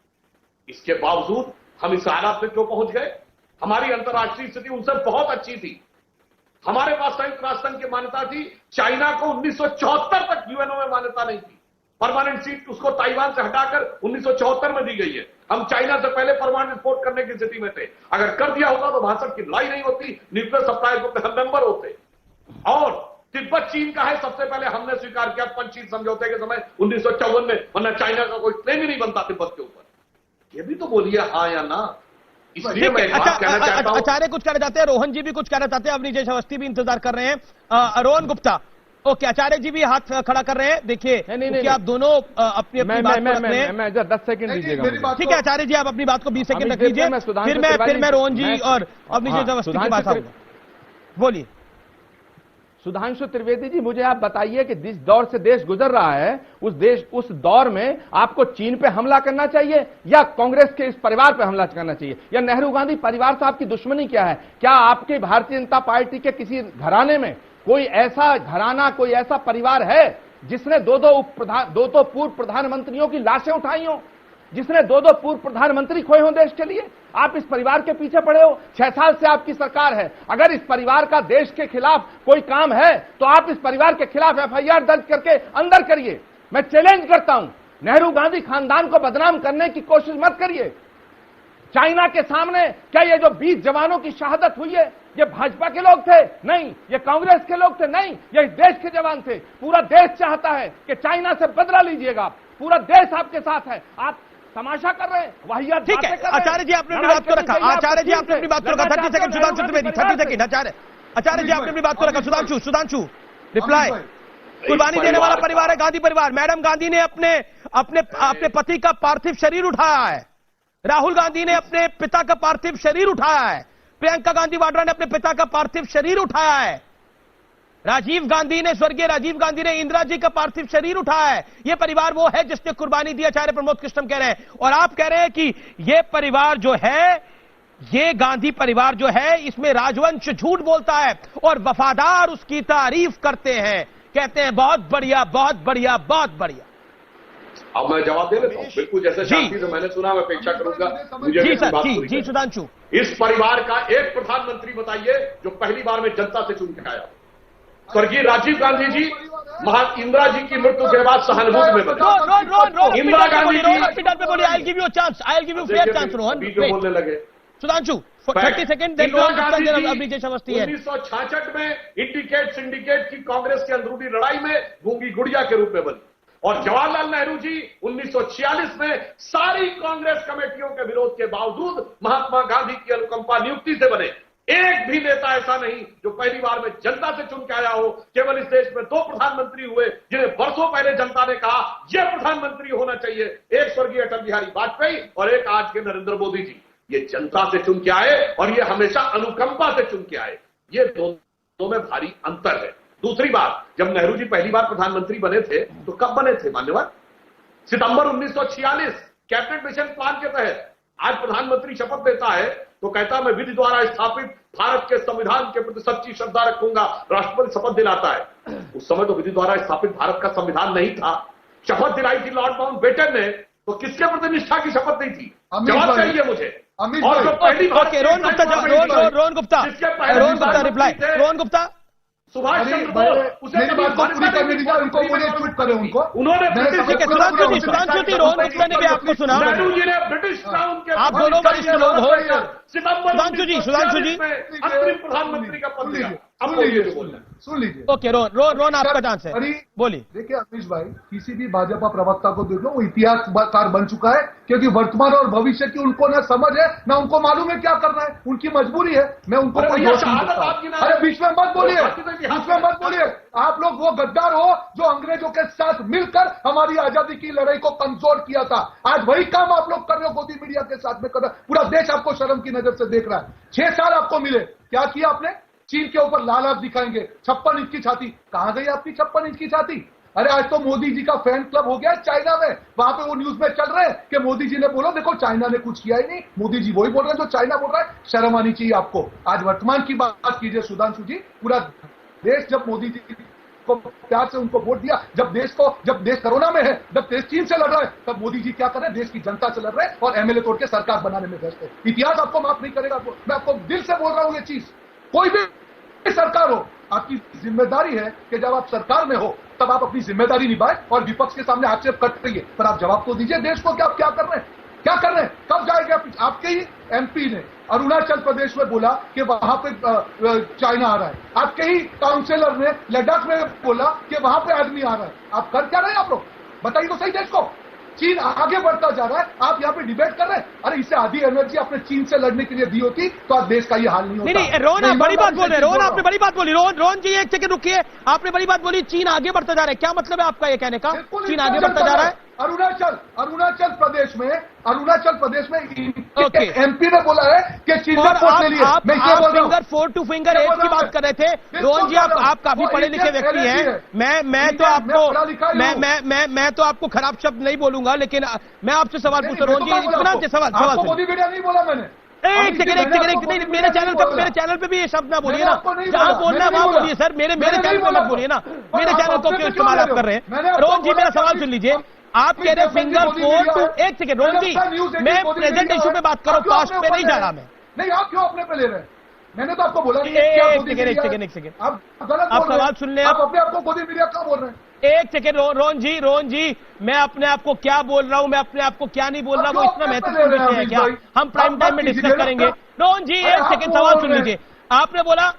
Speaker 8: इसके बावजूद हम इस हालात में क्यों पहुंच गए? हमारी अंतर्राष्ट्रीय स्थिति उनसे बहुत अच्छी थी। हमारे पास संयुक्त राष्ट्र संघ की मान्यता थी, चाइना को 1974 तक यूएनओ में मान्यता नहीं थी। परमानेंट सीट उसको ताइवान से हटाकर 1974 में दी गई है। हम चाइना से पहले परमाणु विस्फोट करने की स्थिति में थे। अगर कर दिया होता तो 62 की लड़ाई नहीं होती, न्यूक्लियर सप्लाई ग्रुप में हम मेंबर होते। और तिब्बत चीन का है, सबसे पहले हमने स्वीकार किया पंचशील समझौते के समय 1954 में, वरना चाइना का कोई क्लेम ही नहीं बनता तिब्बत के ऊपर। ये भी तो बोलिए हाँ या ना। इसलिए मैं बात कहना चाहता हूं।
Speaker 1: आचार्य कुछ कहना चाहते हैं, रोहन जी भी कुछ कहना चाहते हैं, अवनीश अवस्थी भी इंतजार कर रहे हैं। रोहन गुप्ता, ओके, आचार्य जी भी हाथ खड़ा कर रहे हैं। देखिए, क्योंकि आप दोनों अपनी अपनी बात को रख रहे हैं।
Speaker 6: मैं 10 सेकंड दीजिएगा।
Speaker 1: ठीक है आचार्य जी, आप अपनी बात को 20 सेकंड रख लीजिए, फिर मैं रोहन जी और अवनीश अवस्थी की बात आऊंगा। बोलिए।
Speaker 6: सुधांशु त्रिवेदी जी, मुझे आप बताइए कि जिस दौर से देश गुजर रहा है, उस दौर में आपको चीन पे हमला करना चाहिए या कांग्रेस के इस परिवार पे हमला करना चाहिए, या नेहरू गांधी परिवार से आपकी दुश्मनी क्या है? क्या आपके भारतीय जनता पार्टी के किसी घराने में कोई ऐसा घराना, कोई ऐसा परिवार है जिसने दो पूर्व प्रधानमंत्रियों की लाशें उठाई हो, जिसने दो पूर्व प्रधानमंत्री खोए हों देश के लिए? आप इस परिवार के पीछे पड़े हो। 6 साल से आपकी सरकार है। अगर इस परिवार का देश के खिलाफ कोई काम है तो आप इस परिवार के खिलाफ एफआईआर दर्ज करके अंदर करिए। मैं चैलेंज करता हूं, नेहरू गांधी खानदान को बदनाम करने की कोशिश मत करिए। चाइना के सामने क्या ये जो 20 जवानों की शहादत हुई है, ये भाजपा के लोग थे? नहीं। ये कांग्रेस के लोग थे? नहीं। ये इस देश के जवान थे। पूरा देश चाहता है कि चाइना से बदला लीजिएगा। पूरा देश आपके साथ है। आप तमाशा कर रहे हैं, वाहियात
Speaker 1: ठीक है। आचार्य जी, आपने अपनी बात को रखा। आचार्य जी, आपने अपनी बात को रखा। 30 सेकंड सुधांशु त्रिवेदी, 30 सेकंड। आचार्य जी, आपने अपनी बात को रखा। सुधांशु रिप्लाई। कुर्बानी देने वाला परिवार है गांधी परिवार। मैडम गांधी ने अपने पति का पार्थिव शरीर उठाया है। राहुल गांधी ने अपने पिता का पार्थिव शरीर उठाया है। प्रियंका गांधी वाड्रा ने अपने पिता का पार्थिव शरीर उठाया है। स्वर्गीय राजीव गांधी ने इंदिरा जी का पार्थिव शरीर उठाया है। यह परिवार वो है जिसने कुर्बानी दी, आचार्य प्रमोद कृष्णम कह रहे हैं। और आप कह रहे हैं कि यह परिवार जो है, ये गांधी परिवार जो है, इसमें राजवंश झूठ बोलता है और वफादार उसकी तारीफ करते हैं, कहते हैं बहुत बढ़िया, बहुत बढ़िया, बहुत बढ़िया।
Speaker 8: अब मैं जवाब दे देता हूं, बिल्कुल जैसे शांति से मैंने सुना, मैं अपेक्षा करूंगा मुझे
Speaker 1: जी सर, जी सुधांशु।
Speaker 8: इस परिवार का एक प्रधानमंत्री बताइए जो पहली बार में जनता से चुन के आया। स्वर्गीय राजीव गांधी जी इंदिरा जी की मृत्यु के बाद सहानुभूति में बने। इंदिरा गांधी जी
Speaker 1: हॉस्पिटल पे बोली, I give you chance, I give you fair chance. Rohan
Speaker 8: बोलने लगे।
Speaker 1: सुधांशु 30 सेकंड।
Speaker 8: 1966 में इंडिकेट सिंडिकेट की कांग्रेस की अंदरूनी लड़ाई में गूंगी गुड़िया के रूप में बनी। और जवाहरलाल नेहरू जी 1946 में सारी कांग्रेस कमेटियों के विरोध के बावजूद महात्मा गांधी की अनुकंपा नियुक्ति से बने। एक भी नेता ऐसा नहीं जो पहली बार में जनता से चुन के आया हो। केवल इस देश में 2 प्रधानमंत्री हुए जिन्हें वर्षों पहले जनता ने कहा यह प्रधानमंत्री होना चाहिए, एक स्वर्गीय अटल बिहारी वाजपेयी और एक आज के नरेंद्र मोदी जी। ये जनता से चुन के आए और ये हमेशा अनुकंपा से चुन के आए। ये दोनों में भारी अंतर है। दूसरी बात, जब नेहरू जी पहली बार प्रधानमंत्री बने थे तो कब बने थे मान्यवर? सितंबर 1946 कैबिनेट मिशन प्लान के तहत। आज प्रधानमंत्री शपथ लेता है तो कहता मैं विधि द्वारा स्थापित भारत के संविधान के प्रति सच्ची श्रद्धा रखूंगा, राष्ट्रपति शपथ दिलाता है। उस समय तो विधि द्वारा स्थापित भारत का संविधान नहीं था। शपथ दिलाई थी लॉर्ड माउंटबेटन ने, तो किसके प्रति निष्ठा की शपथ दी थी? जवाब चाहिए मुझे। और जो पहली
Speaker 1: रोहन गुप्ता रिप्लाई। रोहन गुप्ता,
Speaker 8: सुभाष चंद्र बोस, उसे
Speaker 9: पूरी करने दीजिए उनको, मुझे चुप करें उनको।
Speaker 8: उन्होंने
Speaker 1: सुधांशु जी, रोहन गुप्ता ने भी आपको सुना।
Speaker 8: नेहरू जी ने ब्रिटिश क्राउन के
Speaker 1: आप दोनों वरिष्ठ लोग हो।
Speaker 8: सितंबर
Speaker 1: सुधांशु जी
Speaker 8: अंतरिम प्रधानमंत्री का पद लिया। अब
Speaker 9: सुन लीजिए।
Speaker 1: ओके रोहन आपका चांस है, बोलिए।
Speaker 9: देखिए अमीश भाई, किसी भी भाजपा प्रवक्ता को देख लो, वो इतिहासकार बन चुका है, क्योंकि वर्तमान और भविष्य की उनको ना समझ है ना उनको मालूम है क्या करना है। उनकी मजबूरी है, मैं उनको कोई दोष नहीं देता। अरे बीच में मत बोलिए, बीच में मत बोलिए। आप लोग वो गद्दार हो जो अंग्रेजों के साथ मिलकर हमारी आजादी की लड़ाई को कमजोर किया था। आज वही काम आप लोग कर रहे हो, गोदी मीडिया के साथ में कर रहे हो। पूरा देश आपको शर्म की नजर से देख रहा है। 6 साल आपको मिले, क्या किया आपने? चीन के ऊपर लाल आंख दिखाएंगे, 56 इंच की छाती। कहां गई आपकी 56 इंच की छाती? अरे आज तो मोदी जी का फैन क्लब हो गया चाइना में, वहां पे वो न्यूज में चल रहे हैं कि मोदी जी ने बोला देखो चाइना ने कुछ किया ही नहीं, मोदी जी वही बोल रहे हैं जो चाइना बोल रहा है। शर्म आनी चाहिए आपको। आज वर्तमान की बात कीजिए सुधांशु जी, पूरा देश जब मोदी जी को प्यार से उनको वोट दिया, जब देश कोरोना में है, जब देश चीन से लड़ रहा है, तब मोदी जी क्या कर रहे हैं, देश की जनता से लड़ रहे हैं और एमएलए तोड़ के सरकार बनाने में व्यस्त है। इतिहास आपको माफ नहीं करेगा। मैं आपको दिल से बोल रहा हूं ये चीज, कोई भी सरकार हो, आपकी जिम्मेदारी है कि जब आप सरकार में हो तब आप अपनी जिम्मेदारी निभाएं और विपक्ष के सामने आक्षेप करते रहिए, पर आप जवाब तो दीजिए देश को कि आप क्या कर रहे हैं, क्या कर रहे हैं, कब जाएंगे। आपके ही एमपी ने अरुणाचल प्रदेश में बोला कि वहां पे चाइना आ रहा है, आपके ही काउंसिलर ने लद्दाख में बोला कि वहां पे आदमी आ रहा है। आप कर क्या रहे हैं आप लोग, बताइए तो सही देश को। चीन आगे बढ़ता जा रहा है, आप यहाँ पे डिबेट कर रहे हैं। अरे इससे आधी एनर्जी आपने चीन से लड़ने के लिए दी होती तो आज देश का ये हाल नहीं होता।
Speaker 1: नहीं रोहन, आप बड़ी बात बोल रहे हैं। रोहन, आपने बड़ी बात बोली। रोहन जी एक सेकंड रुकिए, आपने बड़ी बात बोली, चीन आगे बढ़ता जा रहा है। क्या मतलब है आपका ये कहने का, चीन आगे बढ़ता जा रहा है?
Speaker 9: अरुणाचल प्रदेश में एमपी ने बोला है कि चीन ने वोट ले लिए।
Speaker 1: आप फिंगर 4 to फिंगर 8 की बात कर रहे थे। रोहन जी आप काफी पढ़े लिखे व्यक्ति हैं। मैं तो आपको खराब शब्द नहीं बोलूंगा, लेकिन मैं आपसे सवाल पूछ रहा हूँ। रोहन जी इतना सवाल
Speaker 9: मोदी मीडिया नहीं बोला मैंने।
Speaker 1: एक सेकंड, मेरे चैनल पे भी ये शब्द ना बोलिए ना, जहां बोलना है वहां बोलिए सर, मेरे चैनल पे मत बोलिए ना, मेरे चैनल को क्यों इस्तेमाल आप कर रहे हैं? रोहन जी मेरा सवाल सुन लीजिए, आप कह रहे हैं फिंगर 4 to, एक सेकंड रोहन जी, मैं प्रेजेंट इशू पे बात करूं, पास्ट पे नहीं जा रहा मैं।
Speaker 9: नहीं आप क्यों अपने पे ले रहे हैं? मैंने तो आपको बोला
Speaker 1: एक सेकंड
Speaker 9: आप गलत
Speaker 1: आप सवाल सुन ले,
Speaker 9: आप अपने आपको मोदी मीडिया क्यों बोल रहे हैं?
Speaker 1: एक सेकंड रोहन जी, मैं अपने आप को क्या बोल रहा हूं, मैं अपने आप को क्या नहीं बोल रहा, वो इतना महत्वपूर्ण विषय है क्या? हम प्राइम टाइम में डिस्कस करेंगे। रोहन जी एक सेकंड सवाल सुन लीजिए, आपने बोला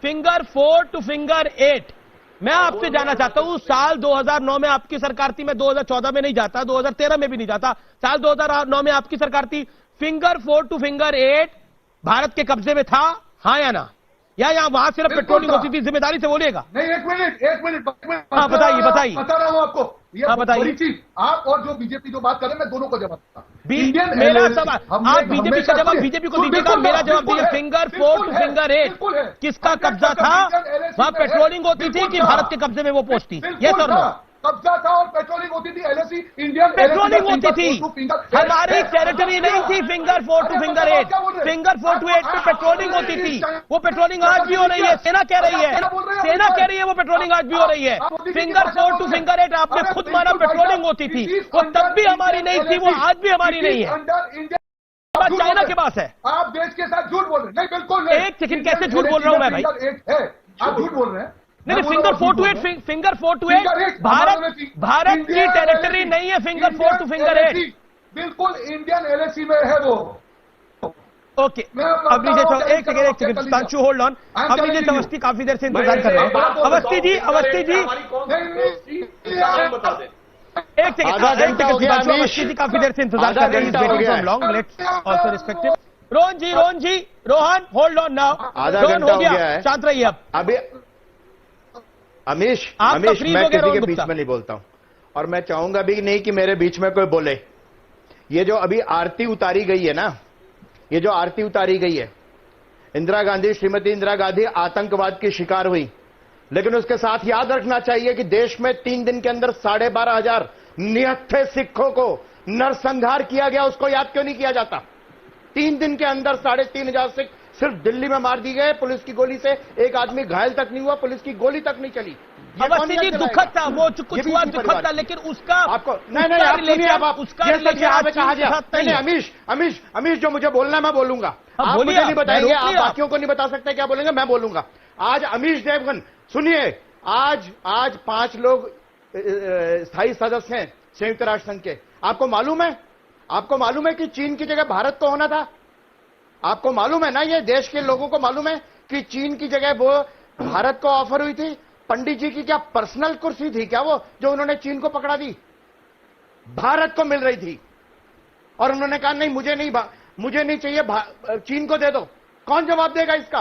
Speaker 1: फिंगर 4 to फिंगर 8। मैं आपसे जानना चाहता हूं, साल 2009 में आपकी सरकार थी, मैं 2014 में नहीं जाता, 2013 में भी नहीं जाता, साल 2009 में आपकी सरकार थी, फिंगर 4 to फिंगर 8 भारत के कब्जे में था, हाँ या ना? या वहां सिर्फ पेट्रोलिंग होती थी? जिम्मेदारी से बोलिएगा।
Speaker 9: नहीं एक मिनट
Speaker 1: हाँ बताइए
Speaker 9: बता रहा हूं आपको।
Speaker 1: हाँ बताइए
Speaker 9: चीज, आप और जो बीजेपी जो बात कर रहे हैं, मैं दोनों को जवाब
Speaker 1: मेरा सवाल, आप बीजेपी का जवाब बीजेपी को दीजिएगा, मेरा जवाब दीजिए। फिंगर 4 to फिंगर 8 किसका कब्जा था? वहां पेट्रोलिंग होती थी कि भारत के कब्जे में वो पोस्ट थी? ये सर
Speaker 9: कब्जा था और पेट्रोलिंग होती थी, एलएसी इंडियन
Speaker 1: पेट्रोलिंग होती थी, हमारी टेरिटरी नहीं थी। Finger 4 to finger 8, finger 4 to 8 पे पेट्रोलिंग होती थी, वो पेट्रोलिंग आज भी हो रही है। सेना कह रही है वो पेट्रोलिंग आज भी हो रही है। फिंगर 4 to फिंगर 8 आपने खुद माना पेट्रोलिंग होती थी, वो तब भी हमारी नहीं थी, वो आज भी हमारी नहीं है, चाइना के पास है।
Speaker 9: आप देश के साथ झूठ बोल रहे हैं। नहीं बिल्कुल
Speaker 1: एक सेकंड, कैसे झूठ बोल रहा हूं मैं भाई?
Speaker 9: आप झूठ बोल रहे हैं।
Speaker 1: नहीं, finger 4 to 8, finger 4 to 8 Bharat की टेरिटरी नहीं है। फिंगर 4 to फिंगर 8
Speaker 9: बिल्कुल इंडियन एलएसी में है वो।
Speaker 1: ओके, अब लीजिए एक सेकंड सुधांशु होल्ड ऑन। अब लीजिए अवस्थी काफी देर से इंतजार कर रहे हैं। अवस्थी जी एक सेकंड, अवस्थी जी काफी देर से इंतजार कर रहे हैं। Let's also respect him. Rohan hold on now.
Speaker 10: आधा घंटा हो गया है,
Speaker 1: शांत रहिए आप।
Speaker 10: अभी अमीश मैं किसी के बीच में नहीं बोलता हूं, और मैं चाहूंगा भी नहीं कि मेरे बीच में कोई बोले। ये जो अभी आरती उतारी गई है ना, ये जो आरती उतारी गई है, श्रीमती इंदिरा गांधी आतंकवाद की शिकार हुई, लेकिन उसके साथ याद रखना चाहिए कि देश में 3 दिन के अंदर 12,500 निहत्थे सिखों को नरसंहार किया गया। उसको याद क्यों नहीं किया जाता? 3 दिन के अंदर 3,500 सिख सिर्फ दिल्ली में मार दी गए पुलिस की गोली से। एक आदमी घायल तक नहीं हुआ, पुलिस की गोली तक नहीं चली।
Speaker 1: अवस्थी जी दुखद था, वो कुछ हुआ दुखद था, लेकिन उसका
Speaker 10: आपको नहीं अमीश जो मुझे बोलना है मैं बोलूंगा। आप मुझे नहीं बताएंगे, आप बाकियों को नहीं बता सकते क्या बोलेंगे, मैं बोलूंगा। आज अमीश देवगन सुनिए, आज 5 लोग स्थायी सदस्य हैं संयुक्त राष्ट्र संघ के। आपको मालूम है कि चीन की जगह भारत को होना था? आपको मालूम है ना, ये देश के लोगों को मालूम है कि चीन की जगह वो भारत को ऑफर हुई थी? पंडित जी की क्या पर्सनल कुर्सी थी क्या वो, जो उन्होंने चीन को पकड़ा दी? भारत को मिल रही थी, और उन्होंने कहा नहीं मुझे नहीं चाहिए, चीन को दे दो। कौन जवाब देगा इसका?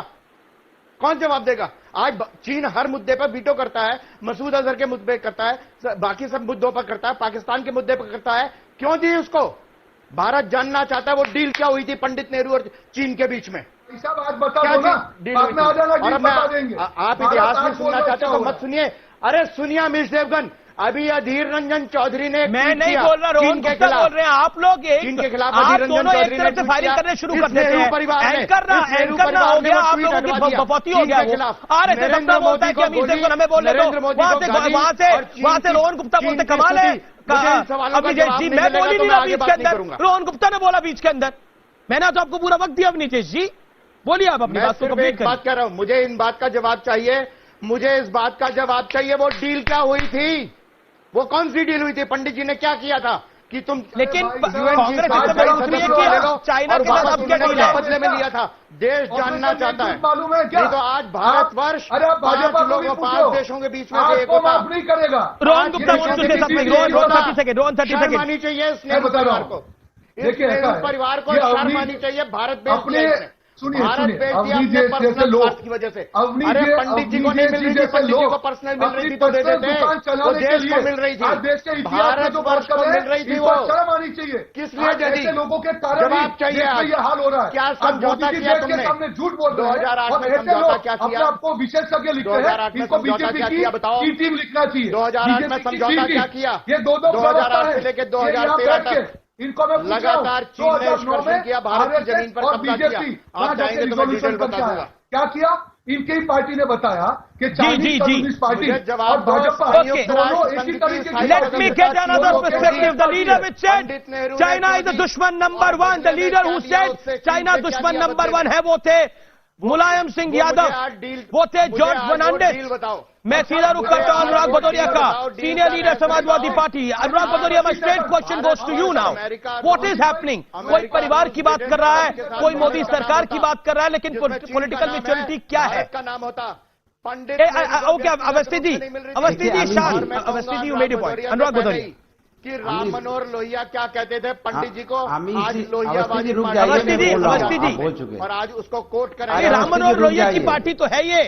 Speaker 10: कौन जवाब देगा? आज चीन हर मुद्दे पर वीटो करता है, मसूद अजहर के मुद्दे पर करता है, बाकी सब मुद्दों पर करता है, पाकिस्तान के मुद्दे पर करता है। क्यों दी उसको? भारत जानना चाहता है वो डील क्या हुई थी पंडित नेहरू और चीन के बीच में।
Speaker 9: आज बता दो ना, बाद में आ जाना,
Speaker 10: आप इतिहास में सुनना चाहते हो तो मत सुनिए। अरे सुनिए अमीश देवगन, अभी अधीर रंजन चौधरी ने
Speaker 1: मैं नहीं बोल रहा, रोहन गुप्ता बोल रहे हैं आप लोग।
Speaker 10: चीन के खिलाफ
Speaker 1: आप दोनों एक तरफ से फायरिंग करने शुरू कर देते हैं। एंकर ना हो गया, आप लोगों की बपौती हो गया। आ रहे थे सबका बोलता है कि अमीर से हमें बोलने दो, वहां से रोहन गुप्ता बोलते कमाल है। अभिजीत जी मैं बोल ही नहीं रहा बीच के अंदर, रोहन गुप्ता ने बोला बीच के अंदर। मैंने तो आपको पूरा वक्त दिया अवनीश जी, बोलिए आप अपनी बात को कंप्लीट करें।
Speaker 10: बात कर रहा हूं, मुझे इन बात का जवाब चाहिए, मुझे इस बात का जवाब चाहिए। वो डील क्या हुई थी, वो कौन सी डील हुई थी? पंडित जी ने क्या किया था कि तुम
Speaker 1: लेकिन कांग्रेस चाइना के साथ अब क्या डील है?
Speaker 10: बदले में लिया था। देश जानना चाहता है, मालूम है क्या? नहीं तो आज भारतवर्ष 5 लोगों 5 देशों के बीच में एक होता
Speaker 9: नहीं करेगा।
Speaker 1: रोहन गुप्ता रोहन 30 सेकंड
Speaker 10: आनी चाहिए इस नेहरू परिवार को, इस परिवार को शर्म आनी चाहिए। भारत में
Speaker 9: सुनिए जैसे लोग
Speaker 10: की वजह से,
Speaker 9: अरे
Speaker 10: पंडित जी को नहीं मिल रही थी, पंडित जी को पर्सनल मिल रही थी तो दे देते, वो देश को मिल रही थी,
Speaker 9: देश के
Speaker 10: भारत वर्ष को मिल रही थी, वो
Speaker 9: शर्म आनी चाहिए।
Speaker 10: किस लिए
Speaker 9: ऐसे लोगों के कारण
Speaker 10: जवाब चाहिए।
Speaker 9: ये हाल हो रहा है।
Speaker 10: क्या समझौता किया तुमने?
Speaker 9: सामने झूठ बोल रहे हैं।
Speaker 10: 2008 में समझौता क्या किया?
Speaker 9: आपको विशेषज्ञ लिखते हैं,
Speaker 10: 2008 में
Speaker 9: इनको
Speaker 10: समझौता क्या किया बताओ?
Speaker 9: की टीम लिखना चाहिए।
Speaker 10: 2008 में समझौता क्या किया?
Speaker 9: ये
Speaker 10: 2008 से लेकर 2013 तक
Speaker 9: इनको मैं
Speaker 10: लगातार चीन ने निष्कर्षण किया, भारत की जमीन पर कब्जा किया। आप चाहेंगे तो मैं डिटेल बता दूंगा।
Speaker 9: क्या किया? इनकी पार्टी ने बताया कि चाइनीज कम्युनिस्ट पार्टी और भाजपा दोनों एक ही तरीके की।
Speaker 1: Let me get another perspective. The leader which said China is the दुश्मन number 1. The leader who said China दुश्मन नंबर 1 है वो थे मुलायम सिंह यादव, वो थे जॉर्ज फर्नांडिस। मैं सीधा रुख करता हूं अनुराग भदौरिया का, senior leader Samajwadi Party. Anurag Bhadauria, my straight question goes to you now, what is happening? कोई परिवार की बात कर रहा है, कोई मोदी सरकार की बात कर रहा है, लेकिन पॉलिटिकल मैच्योरिटी क्या है?
Speaker 10: का नाम होता पंडित।
Speaker 1: ओके अवस्थी जी, शान, Awasthi ji, you made your point. अनुराग भदौरिया
Speaker 10: कि राम मनोहर लोहिया क्या कहते थे पंडित जी को, आज
Speaker 1: लोहियाबाजी बोल चुके
Speaker 10: और आज उसको कोट करेंगे।
Speaker 1: राम मनोहर लोहिया की पार्टी तो है ये,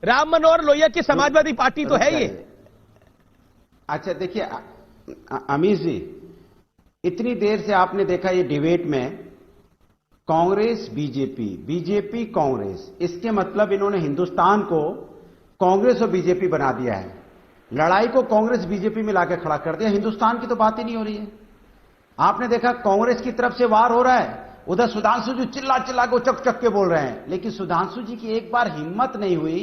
Speaker 1: राम मनोहर लोहिया की समाजवादी पार्टी तो है ये।
Speaker 11: अच्छा देखिए अमीश जी, इतनी देर से आपने देखा ये डिबेट में कांग्रेस बीजेपी, बीजेपी कांग्रेस, इसके मतलब इन्होंने हिंदुस्तान को कांग्रेस और बीजेपी बना दिया है। लड़ाई को कांग्रेस बीजेपी में लाकर खड़ा कर दिया, हिंदुस्तान की तो बात ही नहीं हो रही है। आपने देखा कांग्रेस की तरफ से वार हो रहा है, उधर सुधांशु जी चिल्ला चिल्ला के चक चक के बोल रहे हैं, लेकिन सुधांशु जी की एक बार हिम्मत नहीं हुई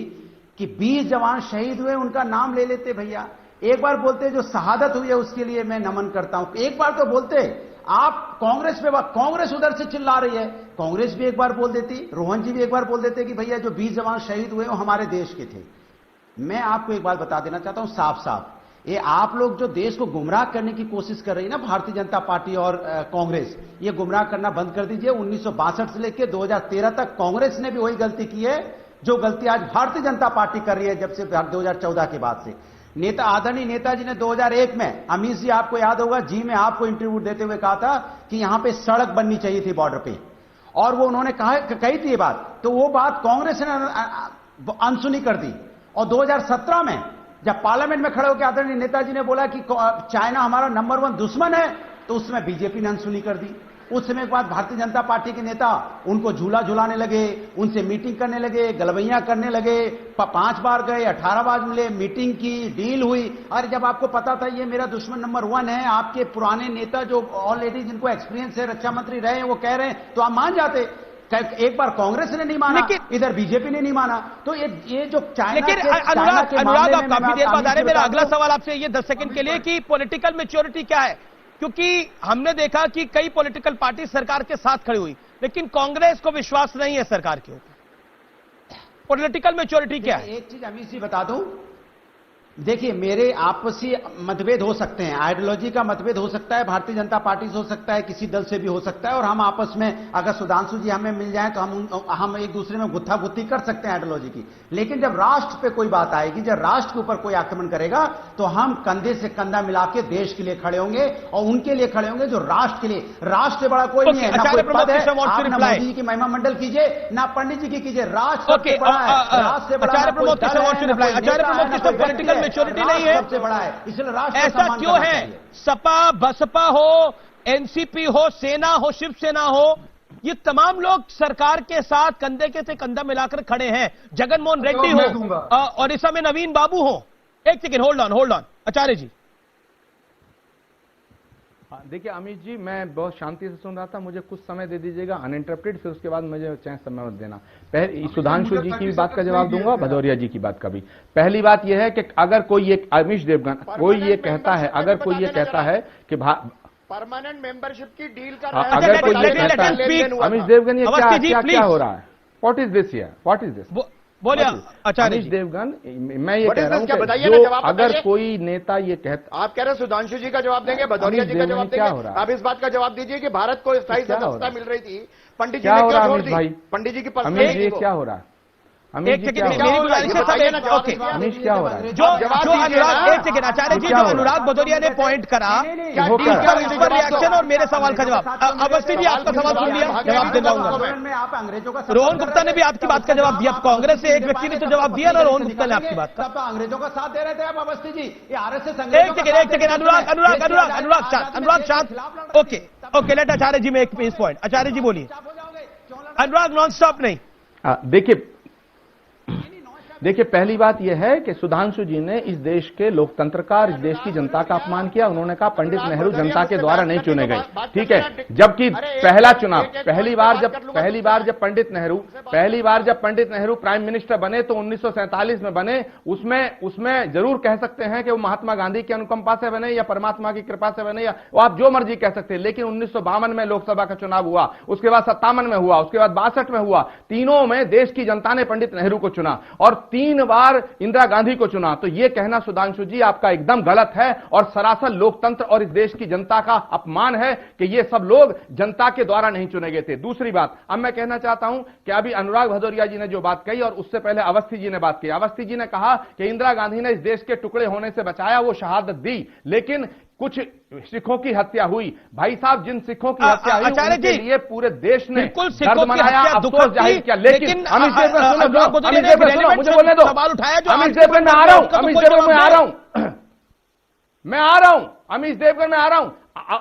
Speaker 11: कि 20 जवान शहीद हुए उनका नाम ले लेते। भैया एक बार बोलते जो शहादत हुई है उसके लिए मैं नमन करता हूं, एक बार तो बोलते। आप कांग्रेस पे, कांग्रेस उधर से चिल्ला रही है, कांग्रेस भी एक बार बोल देती, रोहन जी भी एक बार बोल देते कि भैया जो 20 जवान शहीद हुए वो हमारे देश के थे। मैं आपको एक बात बता देना चाहता हूं साफ साफ, ये आप लोग जो देश को गुमराह करने की कोशिश कर रही है ना, भारतीय जनता पार्टी और कांग्रेस, ये गुमराह करना बंद कर दीजिए। 1962 से लेकर 2013 तक कांग्रेस ने भी वही गलती की है जो गलती आज भारतीय जनता पार्टी कर रही है, जब से 2014 के बाद से। नेता आदरणीय नेताजी ने 2001 में, अमीश जी आपको याद होगा, जी में आपको इंटरव्यू देते हुए कहा था कि यहां पे सड़क बननी चाहिए थी बॉर्डर पे, और वो उन्होंने कही थी ये बात, तो वो बात कांग्रेस ने अनसुनी कर दी। और 2017 में जब पार्लियामेंट में खड़े होकर आदरणीय नेताजी ने बोला कि चाइना हमारा नंबर 1 दुश्मन है, तो उसमें बीजेपी ने अनसुनी कर दी। उस समय के बाद भारतीय जनता पार्टी के नेता उनको झूला झुलाने लगे, उनसे मीटिंग करने लगे, गलवैया करने लगे, 5 बार गए, 18 बार मिले, मीटिंग की, डील हुई। अरे जब आपको पता था ये मेरा दुश्मन नंबर 1 है, आपके पुराने नेता जो ऑलरेडी जिनको एक्सपीरियंस है, रक्षा मंत्री रहे हैं, वो कह रहे हैं, तो आप मान जाते। एक बार कांग्रेस ने नहीं माना, इधर बीजेपी ने नहीं माना, तो ये जो चाइना,
Speaker 1: लेकिन अनुराग आप काफी देर बाद आ रहे हैं। मेरा अगला सवाल आपसे ये 10 सेकंड के लिए कि पॉलिटिकल मैच्योरिटी क्या है, क्योंकि हमने देखा कि कई पॉलिटिकल पार्टी सरकार के साथ खड़ी हुई, लेकिन कांग्रेस को विश्वास नहीं है सरकार के ऊपर। पॉलिटिकल मैच्योरिटी क्या है?
Speaker 11: एक चीज अमीश जी बता दूं, देखिए मेरे आपसी मतभेद हो सकते हैं, आइडियोलॉजी का मतभेद हो सकता है, भारतीय जनता पार्टी से हो सकता है, किसी दल से भी हो सकता है, और हम आपस में अगर सुधांशु जी हमें मिल जाए तो हम एक दूसरे में गुत्था गुत्थी कर सकते हैं आइडियोलॉजी की। लेकिन जब राष्ट्र पे कोई बात आएगी, जब राष्ट्र के ऊपर कोई आक्रमण करेगा, तो हम कंधे से कंधा मिला के देश के लिए खड़े होंगे, और उनके लिए खड़े होंगे जो राष्ट्र के लिए। राष्ट्र से बड़ा कोई नहीं है, ना कोई पद है। आप ना मोदी जी की महिमा मंडल कीजिए, ना पंडित जी की कीजिए, राष्ट्र सबसे बड़ा है, राष्ट्र से बड़ा
Speaker 1: मैच्योरिटी नहीं है,
Speaker 11: सबसे बड़ा है, इसलिए राष्ट्र
Speaker 1: ऐसा क्यों है? सपा बसपा हो, एनसीपी हो, सेना हो, शिवसेना हो, ये तमाम लोग सरकार के साथ कंधे के से कंधा मिलाकर खड़े हैं। जगन मोहन रेड्डी हो और इस समय नवीन बाबू हो, एक सेकेंड, होल्ड ऑन आचार्य जी।
Speaker 6: देखिए अमित जी, मैं बहुत शांति से सुन रहा था, मुझे कुछ समय दे दीजिएगा अनइंटरप्टेड, फिर उसके बाद मुझे चाहे समय मत देना। पहले सुधांशु जी की बात का जवाब दूंगा, भदौरिया जी की बात का भी। पहली बात यह है कि अगर कोई एक अमीश देवगन कोई ये कहता है, अगर कोई ये कहता है कि
Speaker 10: परमानेंट मेंबरशिप की डील कर रहा है,
Speaker 6: अगर कोई ये कहता है अमीश देवगन ये क्या हो रहा है, what is this here, what is this,
Speaker 1: बोलिए आचार्य
Speaker 6: अमीश देवगन, मैं ये कह रहा हूं कि जो अगर कोई नेता ये कहता,
Speaker 10: आप कह रहे हैं सुधांशु जी का जवाब देंगे, भदौरिया जी का जवाब देंगे, आप इस बात का जवाब दीजिए कि भारत को स्थायी सदस्यता मिल रही थी, पंडित जी ने क्यों छोड़ दी? पंडित जी की
Speaker 6: पर्सनैलिटी क्या हो रहा है?
Speaker 1: एक सेकंड, मेरी गुजारिश है, ओके,
Speaker 6: अमीश क्या हो रहा है?
Speaker 1: जो अनुराग, एक सेकंड आचार्य जी, जो अनुराग भदौरिया ने पॉइंट करा, इस पर रिएक्शन और मेरे सवाल का जवाब। अवस्थी जी आपका सवाल सुन लिया, जवाब दे जाऊंगा। रोहन गुप्ता ने भी आपकी बात का जवाब दिया, कांग्रेस से एक व्यक्ति ने तो जवाब दिया ना, रोहन गुप्ता ने आपकी बात का।
Speaker 11: तो अंग्रेजों का साथ दे रहे थे आप अवस्थी जी, ये आरएसएस।
Speaker 1: एक सेकंड अनुराग शांत, ओके, लेट आचार्य जी में एक पॉइंट, आचार्य जी बोलिए। अनुराग नॉन स्टॉप नहीं।
Speaker 6: देखिए पहली बात यह है कि सुधांशु जी ने इस देश के लोकतंत्र का, इस देश की जनता का अपमान किया। उन्होंने कहा पंडित नेहरू जनता के द्वारा नहीं चुने गए, ठीक है, जबकि पहला चुनाव पहली बार जब पंडित नेहरू प्राइम मिनिस्टर बने तो 1947 में बने, उसमें जरूर कह सकते हैं कि वो महात्मा गांधी की अनुकंपा से बने या परमात्मा की कृपा से बने, या वो आप जो मर्जी कह सकते हैं, लेकिन 1952 में लोकसभा का चुनाव हुआ, उसके बाद 57 में हुआ, उसके बाद 62 में हुआ, तीनों में देश की जनता ने पंडित नेहरू को चुना और 3 बार इंदिरा गांधी को चुना। तो यह कहना सुधांशु जी आपका एकदम गलत है और सरासर लोकतंत्र और इस देश की जनता का अपमान है कि ये सब लोग जनता के द्वारा नहीं चुने गए थे। दूसरी बात, अब मैं कहना चाहता हूं कि अभी अनुराग भदौरिया जी ने जो बात कही और उससे पहले अवस्थी जी ने बात की। अवस्थी जी ने कहा कि इंदिरा गांधी ने इस देश के टुकड़े होने से बचाया, वो शहादत दी, लेकिन कुछ सिखों की हत्या हुई। भाई साहब, जिन सिखों की हत्या हुई उनके लिए पूरे देश ने दर्द मनाया, अफसोस जाहिर किया, लेकिन अमित देवगन मुझे बोलने दो, अमित देवगन मैं आ रहा हूं, अमित देवगन मैं आ रहा हूं, अमित देवगन मैं आ रहा हूं।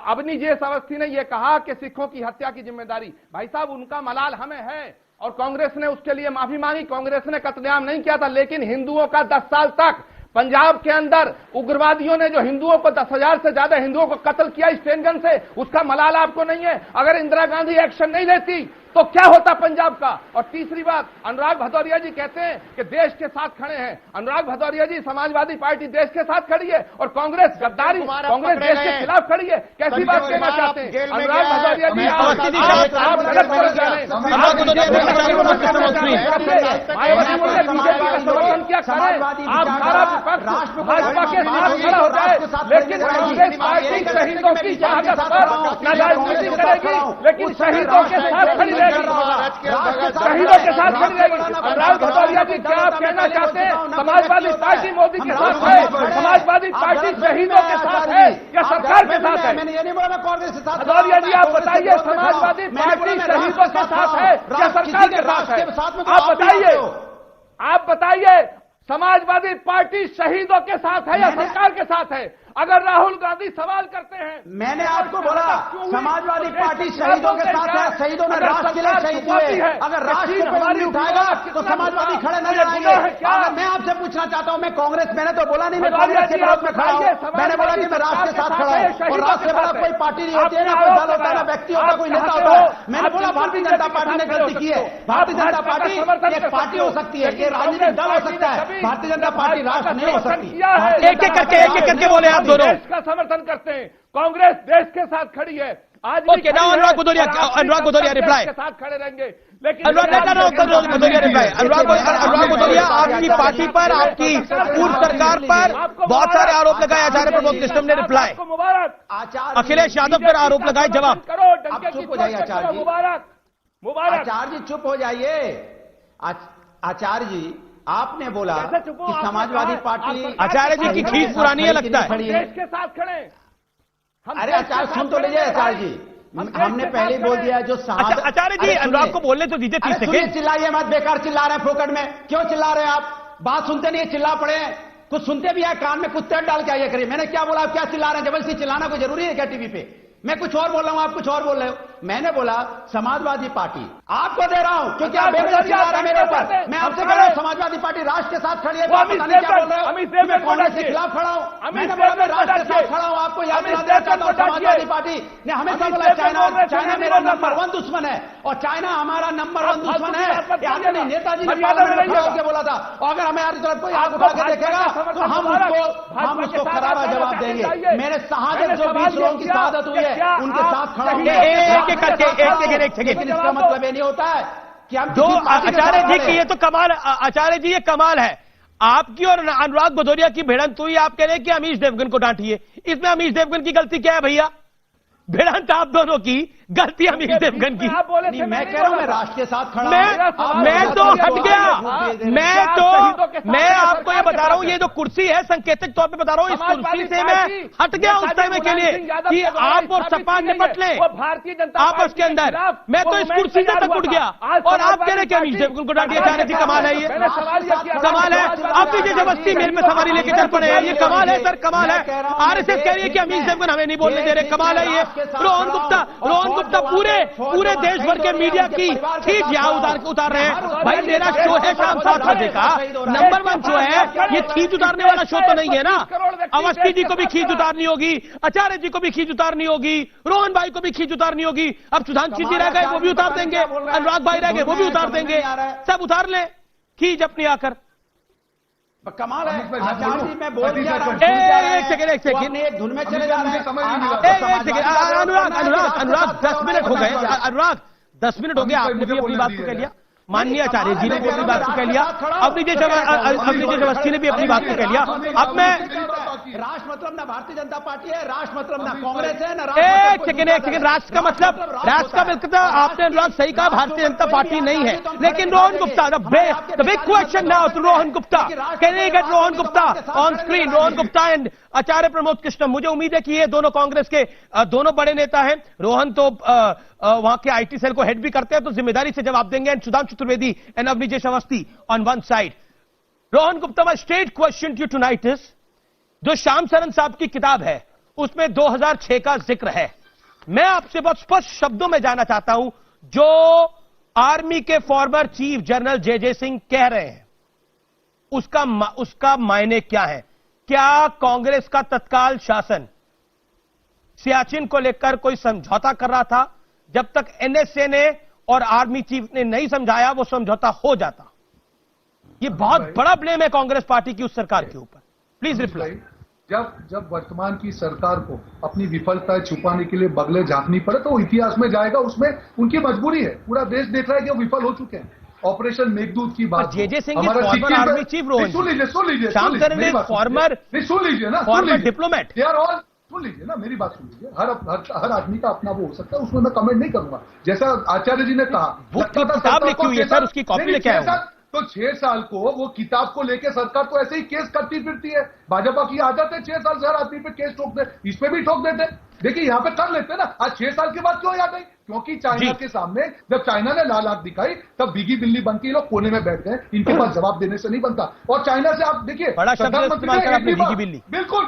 Speaker 6: अवनी जेस अवस्थी ने यह कहा कि सिखों की हत्या की जिम्मेदारी, भाई साहब उनका मलाल हमें है और कांग्रेस ने उसके लिए माफी मांगी। कांग्रेस ने कत्लेआम नहीं किया था, लेकिन हिंदुओं का 10 साल तक पंजाब के अंदर उग्रवादियों ने जो हिंदुओं को 10,000 से ज्यादा हिंदुओं को कत्ल किया स्टेन गन से, उसका मलाल आपको नहीं है। अगर इंदिरा गांधी एक्शन नहीं लेती तो क्या होता पंजाब का। और तीसरी बात, अनुराग भदौरिया जी कहते हैं कि देश के साथ खड़े हैं। अनुराग भदौरिया जी, समाजवादी पार्टी देश के साथ खड़ी है और कांग्रेस गद्दारी, कांग्रेस देश के खिलाफ खड़ी है। कैसी बात कहना चाहते हैं अनुराग भदौरिया जी? आप गलत बोल जा रहे हैं। समर्थन क्या करें, आप सारा विपक्ष भाजपा के साथ खड़ा हो जाए, लेकिन कांग्रेस पार्टी शहीदों की शहादत पर राजनीति करेगी, लेकिन शहीदों के साथ खड़ी शहीदों के साथ खड़ी रहेगी। अनुराग भदौरिया जी, क्या आप कहना चाहते हैं समाजवादी पार्टी मोदी के साथ है, समाजवादी पार्टी शहीदों के साथ है या सरकार के साथ है?
Speaker 11: मैंने ये नहीं बोला कांग्रेस के साथ।
Speaker 6: भदौरिया जी आप बताइए, समाजवादी पार्टी शहीदों के साथ है या सरकार के साथ है? आप बताइए समाजवादी पार्टी शहीदों के साथ है या सरकार के साथ है? अगर राहुल गांधी सवाल करते हैं,
Speaker 11: मैंने आपको बोला समाजवादी पार्टी शहीदों के साथ है, शहीदों ने राष्ट्र के लिए शहीद हुए। अगर राष्ट्र को हमारी उठाएगा तो समाजवादी खड़े नजर आएंगे। अगर मैं आपसे पूछना चाहता हूं, मैं कांग्रेस, मैंने तो बोला नहीं मैं कांग्रेस के विरोध में खड़ा हूं, मैंने बोला कि मैं राष्ट्र के साथ खड़ा हूं। और राष्ट्र से बड़ा कोई पार्टी नहीं होती है ना, कोई दल होता है ना, व्यक्ति होता है, कोई नेता होता है। मैंने बोला भारतीय जनता पार्टी ने गलती की है। भारतीय जनता पार्टी एक पार्टी हो सकती है, ये राजनीतिक दल हो सकता है, भारतीय जनता पार्टी राष्ट्र नहीं हो सकती।
Speaker 1: एक एक करके बोले आप दोनों।
Speaker 6: देश का समर्थन करते हैं, कांग्रेस देश के साथ खड़ी है। आज
Speaker 1: अनुराग भदौरिया रिप्लाई
Speaker 6: के साथ खड़े रहेंगे, लेकिन
Speaker 1: अनुराग भदौरिया रिप्लाई, अनुराग भदौरिया आपकी पार्टी पर, आपकी पूर्व सरकार पर बहुत सारे आरोप लगाए। आचार्य प्रमोद कृष्णम ने रिप्लाई, अखिलेश यादव पर आरोप लगाए, जवाब
Speaker 6: करो।
Speaker 11: चुप हो जाइए आचार्य जी,
Speaker 6: मुबारक
Speaker 11: आचार्य जी चुप हो जाइए। आचार्य जी आपने बोला कि समाजवादी पार्टी,
Speaker 1: आचार्य जी की खींच पुरानी है लगता है,
Speaker 6: देश के साथ खड़े।
Speaker 11: अरे आचार्य सुन तो लीजिए आचार्य जी, हमने पहले बोल दिया जो
Speaker 1: आचार्य जी अनुराग को बोलने तो दीजिए 30 सेकंड।
Speaker 11: चिल्लाइए मत, बेकार चिल्ला रहे हैं फोकट में। क्यों चिल्ला रहे हैं आप? बात सुनते नहीं है, चिल्ला पड़े हैं। कुछ सुनते भी है, कान में कुछ तेल डाल के आइए करिए। मैंने क्या बोला, आप क्या चिल्ला रहे हैं? जबरदस्ती चिल्लाना कोई जरूरी है क्या टीवी पे? मैं कुछ और बोल रहा हूं, आप कुछ और बोल रहे हो। मैंने बोला समाजवादी पार्टी आपको दे रहा हूं क्योंकि आप बेबसी ला रहे हैं मेरे ऊपर। मैं आपसे कह रहा हूं समाजवादी पार्टी राष्ट्र के साथ खड़ी है, आप पता नहीं क्या बोल रहे हो। मैं कांग्रेस के खिलाफ खड़ा हूं, मैंने बोला मैं राष्ट्र के साथ खड़ा हूं। आपको याद दिलाना चाहता हूं समाजवादी पार्टी ने हमेशा बोला चाइना मेरा नंबर 1 दुश्मन है और चाइना हमारा नंबर 1 दुश्मन है। आपने नेताजी ने पार्लियामेंट में खड़ा होकर बोला था। और अगर हमें हमारी तरफ कोई आग उठा के देखेगा तो हम उसको करारा जवाब देंगे। मेरे शहादत जो 20 लोगों की शहादत हुई है उनके साथ खड़ा होकर इसका मतलब ये नहीं होता है कि हम
Speaker 1: जो आचार्य जी की ये तो कमाल, आचार्य जी ये कमाल है। आपकी और अनुराग भदौरिया की भिड़ंत हुई, आप कह रहे हैं कि अमीश देवगन को डांटिए। इसमें अमीश देवगन की गलती क्या है भैया? भिड़ंत आप दोनों की, गलती अमीश देवगन की।
Speaker 11: नहीं, मैं कह रहा हूं मैं राष्ट्र के साथ खड़ा
Speaker 1: मैं तो हट गया। मैं आपको ये बता रहा हूं, ये जो कुर्सी है सांकेतिक तौर पे बता रहा हूं, इस कुर्सी से मैं हट गया उस टाइम के लिए कि आप और सपा निपट लें आपस के अंदर। मैं तो इस कुर्सी से तक उठ गया और आप कह रहे कि अमीश देवगन को डांटिए। चाहे थी कमाल है, ये कमाल है। आप भी जबरदस्ती मेल में सवारी लेके चल पड़े हैं, ये कमाल है सर, कमाल है। आरएसएस कह रही है कि अमीश देवगन हमें नहीं बोलने दे रहे, कमाल है ये। रोहन गुप्ता पूरे देश भर के मीडिया की खींच यहाँ उतार रहे हैं। भाई मेरा शो है शाम 7 बजे का, नंबर 1 शो है, ये खींच उतारने वाला शो तो नहीं है ना। अवस्थी जी को भी खींच उतारनी होगी, आचार्य जी को भी खींच उतारनी होगी, रोहन भाई को भी खींच उतारनी होगी। अब सुधांशु जी रह गए वो भी उतार देंगे, अनुराग भाई रह गए वो भी उतार देंगे, सब उतार लें खींच अपनी आकर।
Speaker 11: कमाल है आचार्य जी, मैं बोल दिया
Speaker 1: एक सेकंड
Speaker 11: एक धुन में चले जा रहे हैं।
Speaker 1: अनुराग 10 मिनट हो गए, अनुराग 10 मिनट हो गए, आपने भी अपनी बात को कह लिया, माननीय आचार्य जी ने भी अपनी बात को कह लिया, अब विजय अवस्थी ने भी अपनी बात को कह लिया। अब मैं
Speaker 11: राष्ट्र मतलब ना भारतीय जनता पार्टी है, राष्ट्र मतलब ना कांग्रेस है ना।
Speaker 1: एक सेकंड राष्ट्र का मतलब आपने अनुराग सही कहा, भारतीय जनता पार्टी नहीं है। लेकिन Rohan Gupta, the big question now to Rohan Gupta, can we get Rohan Gupta on screen? Rohan Gupta and Acharya Pramod Krishna. मुझे उम्मीद है कि ये दोनों कांग्रेस के दोनों बड़े नेता हैं। रोहन तो वहां के आईटी सेल को हेड भी करते हैं, तो जिम्मेदारी से जवाब देंगे। And Sudhanshu Chaturvedi and Avijay Awasthi on one side. Rohan Gupta, my straight question to you tonight is, जो श्याम सरन साहब की किताब है उसमें 2006 का जिक्र है। मैं आपसे बहुत स्पष्ट शब्दों में जानना चाहता हूं, जो आर्मी के फॉर्मर चीफ जनरल जे सिंह कह रहे हैं उसका मायने क्या है? क्या कांग्रेस का तत्काल शासन सियाचिन को लेकर कोई समझौता कर रहा था? जब तक एनएसए ने और आर्मी चीफ ने नहीं समझाया वो समझौता हो जाता। ये बहुत बड़ा ब्लेम है कांग्रेस पार्टी की उस सरकार के ऊपर। Please reply.
Speaker 9: जब वर्तमान की सरकार को अपनी विफलता छुपाने के लिए बगले झांकनी पड़े तो वो इतिहास में जाएगा, उसमें उनकी मजबूरी है। पूरा देश देख रहा है कि वो विफल हो चुके हैं। ऑपरेशन मेघदूत की बात,
Speaker 1: J Singh former army chief,
Speaker 9: सुन लीजिए
Speaker 1: श्याम सरन ने फॉर्मर,
Speaker 9: सुन लीजिए ना,
Speaker 1: former diplomat,
Speaker 9: they are all, सुन लीजिए ना, मेरी बात सुन लीजिए। हर आदमी का अपना वो हो सकता है, उसमें मैं कमेंट नहीं करूंगा। जैसा आचार्य जी ने कहा,
Speaker 1: किताब लिखी हुई है सर, उसकी कॉपी लेके आया हूं।
Speaker 9: तो 6 साल को वो किताब को लेके सरकार तो ऐसे ही केस करती फिरती है। भाजपा की आदत है 6 साल से हर आदमी पे केस ठोक दे, इस पे भी ठोक देते। देखिए यहाँ पे कर लेते ना। आज 6 साल के बाद क्यों याद आई? क्योंकि चाइना के सामने जब चाइना ने लाल आंख दिखाई तब भीगी बिल्ली बनके ये लोग कोने में बैठ गए। इनके पास जवाब देने से नहीं बनता। और चाइना से आप देखिए, बिल्कुल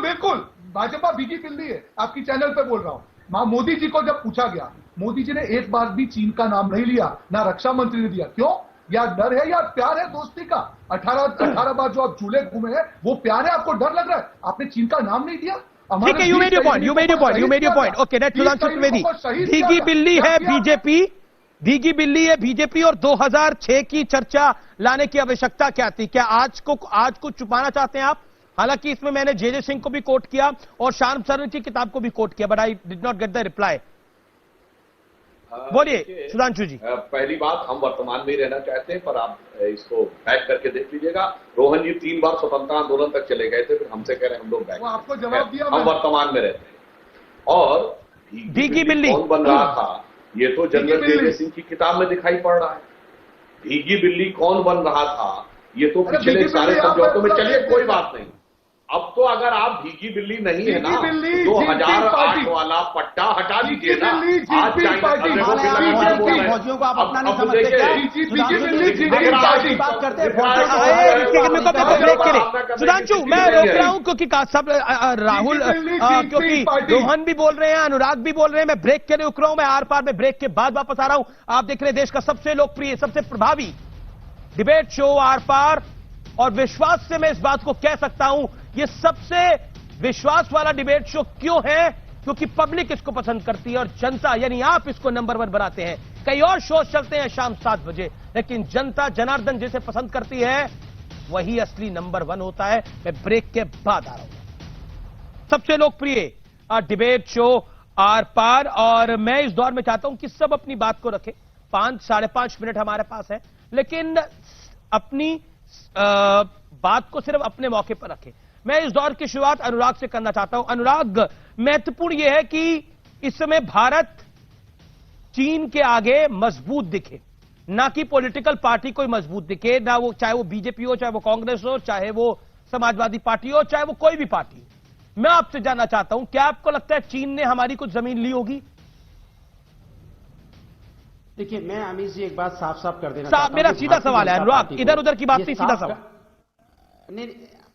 Speaker 9: भाजपा भीगी बिल्ली है। आपकी चैनल पे बोल रहा हूं। मोदी जी को जब पूछा गया, मोदी जी ने एक बार भी चीन का नाम नहीं लिया, ना रक्षा मंत्री ने दिया। क्यों? या डर है या प्यार है दोस्ती का? 18 बार जो आप झूले घूमे हैं वो प्यार है, आपको डर लग रहा है? आपने चीन का नाम नहीं दिया।
Speaker 1: ठीक है, you made your point. Okay, that's Sudhanshu Chaturvedi. भीगी बिल्ली है बीजेपी, और 2006 की चर्चा लाने की आवश्यकता क्या थी? क्या आज को छुपाना चाहते हैं आप? हालांकि इसमें मैंने जे सिंह को भी कोट किया और श्याम सरन की किताब को भी कोट किया, but I did not get the reply. बोलिए सुधांशु जी।
Speaker 8: पहली बात, हम वर्तमान में ही रहना चाहते हैं, पर आप इसको बैक करके देख लीजिएगा। रोहन जी 3 बार स्वतंत्रता आंदोलन तक चले गए थे, फिर हमसे कह रहे हैं हम लोग बैक।
Speaker 9: आपको जवाब दिया,
Speaker 8: हम वर्तमान में रहते हैं। और
Speaker 1: भीगी बिल्ली
Speaker 8: कौन बन रहा था, ये तो जनरल जे सिंह की किताब में दिखाई पड़ रहा है। भीगी बिल्ली कौन बन रहा था, ये तो पिछले सारे समझौतों में। चलिए कोई बात नहीं, अब तो अगर आप भीगी बिल्ली नहीं है ना,
Speaker 9: भीगी बिल्ली
Speaker 8: 2008 वाला पट्टा हटा दीजिए ना। आज
Speaker 11: फौजियों को आप अपना नहीं समझते क्या?
Speaker 1: सुधांशु, मैं रोक रहा हूं क्योंकि सब राहुल, क्योंकि रोहन भी बोल रहे हैं, अनुराग भी बोल रहे हैं, मैं ब्रेक के लिए रुक रहा हूं। मैं आर पार में ब्रेक के बाद वापस आ रहा हूं। आप देख रहे हैं देश का सबसे लोकप्रिय, सबसे प्रभावी डिबेट शो आर पार, और विश्वास से मैं इस बात को कह सकता हूं, ये सबसे विश्वास वाला डिबेट शो क्यों है? क्योंकि पब्लिक इसको पसंद करती है और जनता यानी आप इसको नंबर 1 बनाते हैं। कई और शो चलते हैं शाम 7 बजे, लेकिन जनता जनार्दन जिसे पसंद करती है वही असली नंबर 1 होता है। मैं ब्रेक के बाद आ रहा हूं। सबसे लोकप्रिय डिबेट शो आर पार, और मैं इस दौर में चाहता हूं कि सब अपनी बात को रखें। 5 - 5.5 मिनट हमारे पास है, लेकिन अपनी बात को सिर्फ अपने मौके पर रखें। मैं इस दौर की शुरुआत अनुराग से करना चाहता हूं। अनुराग, महत्वपूर्ण यह है कि इस समय भारत चीन के आगे मजबूत दिखे, ना कि पॉलिटिकल पार्टी कोई मजबूत दिखे, ना वो, चाहे वो बीजेपी हो, चाहे वो कांग्रेस हो, चाहे वो समाजवादी पार्टी हो, चाहे वो कोई भी पार्टी हो। मैं आपसे जानना चाहता हूं, क्या आपको लगता है चीन ने हमारी कुछ जमीन ली होगी?
Speaker 11: देखिए, मैं अमीश जी एक बात साफ कर देना चाहता हूं।
Speaker 1: मेरा सीधा सवाल है अनुराग, इधर उधर की बात नहीं, सीधा सवाल।
Speaker 11: नहीं,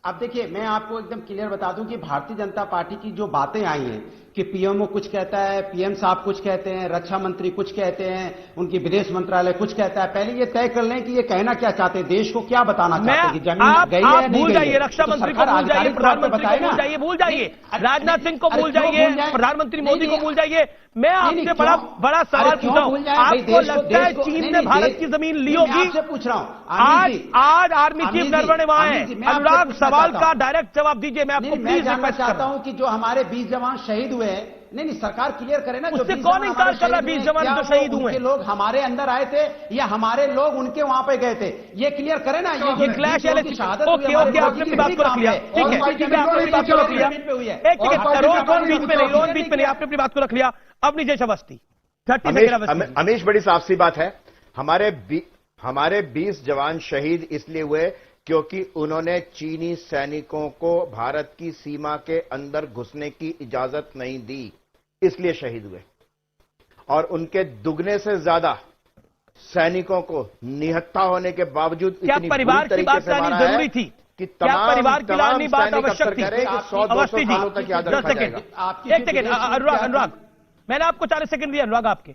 Speaker 11: अब देखिए, मैं आपको एकदम क्लियर बता दूं कि भारतीय जनता पार्टी की जो बातें आई हैं कि पीएमओ कुछ कहता है, पीएम साहब कुछ कहते हैं, रक्षा मंत्री कुछ कहते हैं, उनकी विदेश मंत्रालय कुछ कहता है। पहले ये तय कर लें कि ये कहना क्या चाहते हैं, देश को क्या बताना चाहते हैं, कि जमीन गई है या नहीं
Speaker 1: भूल जाइए,
Speaker 11: गई।
Speaker 1: रक्षा मंत्री को भूल जाइए, प्रधानमंत्री को भूल जाइए, भूल जाइए राजनाथ सिंह को भूल जाइए, प्रधानमंत्री मोदी को भूल जाइए। मैं आपसे बड़ा सवाल पूछा हूं, आपको लगता है चीन ने भारत की जमीन ली होगी?
Speaker 11: आपसे पूछ रहा हूं।
Speaker 1: आज आर्मी चीफ नरवणे वहां है। अनुराग, सवाल का डायरेक्ट जवाब दीजिए। मैं आपको
Speaker 11: प्लीज जानना चाहता हूं कि जो हमारे 20 जवान शहीद हुए हैं, नहीं सरकार क्लियर करे ना,
Speaker 1: उससे कौन इनकार कर रहा है? 20 जवान जो शहीद हुए हैं,
Speaker 11: लोग हमारे अंदर आए थे या हमारे लोग उनके वहां पे गए थे, ये क्लियर करे ना। ये
Speaker 1: क्लैश है। ओके, आपने अपनी बात को रख लिया, ठीक है, आपने अपनी बात को रख लिया। रोहन बीच में नहीं, आपने अपनी बात को रख लिया। अब नीचे अवस्थी,
Speaker 10: अमीश, बड़ी साफ सी बात है, हमारे 20 जवान शहीद इसलिए हुए क्योंकि उन्होंने चीनी सैनिकों को भारत की सीमा के अंदर घुसने की इजाजत नहीं दी, इसलिए शहीद हुए। और उनके दुगने से ज्यादा सैनिकों को निहत्था होने के बावजूद
Speaker 1: क्या परिवार की बात लानी जरूरी थी?
Speaker 10: कि
Speaker 1: क्या परिवार की लानी बात आवश्यक थी?
Speaker 10: 100-200 सालों तक याद रखा जाएगा।
Speaker 1: एक सेकेंड अनुराग, मैंने आपको 40 सेकंड दिया, अनुराग आपके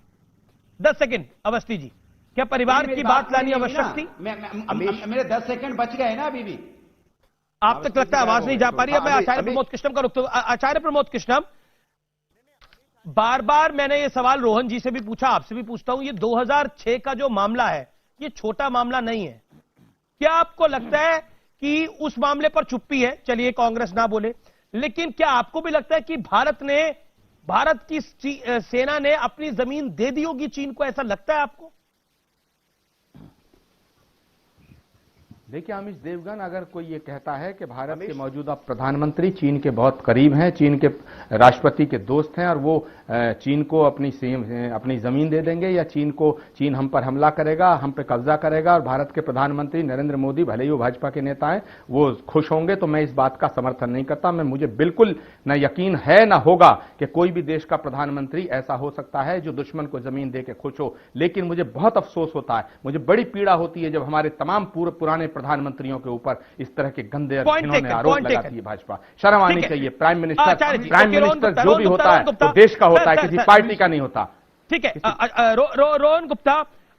Speaker 1: 10 सेकंड। अवस्थी जी, क्या परिवार की बात लानी आवश्यक थी?
Speaker 11: मेरे 10 सेकंड बच गए ना अभी भी।
Speaker 1: आप तक लगता है आवाज नहीं जा पा रही है। मैं आचार्य प्रमोद कृष्णम का रुख, आचार्य प्रमोद कृष्णम, बार बार मैंने ये सवाल रोहन जी से भी पूछा, आपसे भी पूछता हूं। ये 2006 का जो मामला है, ये छोटा मामला नहीं है। क्या आपको लगता है कि उस मामले पर चुप्पी है? चलिए कांग्रेस ना बोले, लेकिन क्या आपको भी लगता है कि भारत की सेना ने अपनी जमीन दे दी होगी चीन को? ऐसा लगता है आपको?
Speaker 6: देखिए अमीश देवगन, अगर कोई ये कहता है कि भारत के मौजूदा प्रधानमंत्री चीन के बहुत करीब हैं, चीन के राष्ट्रपति के दोस्त हैं, और वो चीन को अपनी जमीन दे देंगे, या चीन हम पर हमला करेगा, हम पे कब्जा करेगा, और भारत के प्रधानमंत्री नरेंद्र मोदी, भले ही वो भाजपा के नेता हैं, वो खुश होंगे, तो मैं इस बात का समर्थन नहीं करता। मुझे बिल्कुल न यकीन है न होगा कि कोई भी देश का प्रधानमंत्री ऐसा हो सकता है जो दुश्मन को जमीन दे के खुश हो। लेकिन मुझे बहुत अफसोस होता है, मुझे बड़ी पीड़ा होती है जब हमारे तमाम पुराने प्रधानमंत्रियों के ऊपर इस तरह के गंदे आरोप लगाती है भाजपा। शर्म आनी चाहिए। प्राइम मिनिस्टर जो भी होता है तो देश का होता है, किसी पार्टी का नहीं होता।
Speaker 1: ठीक है, रोहन गुप्ता,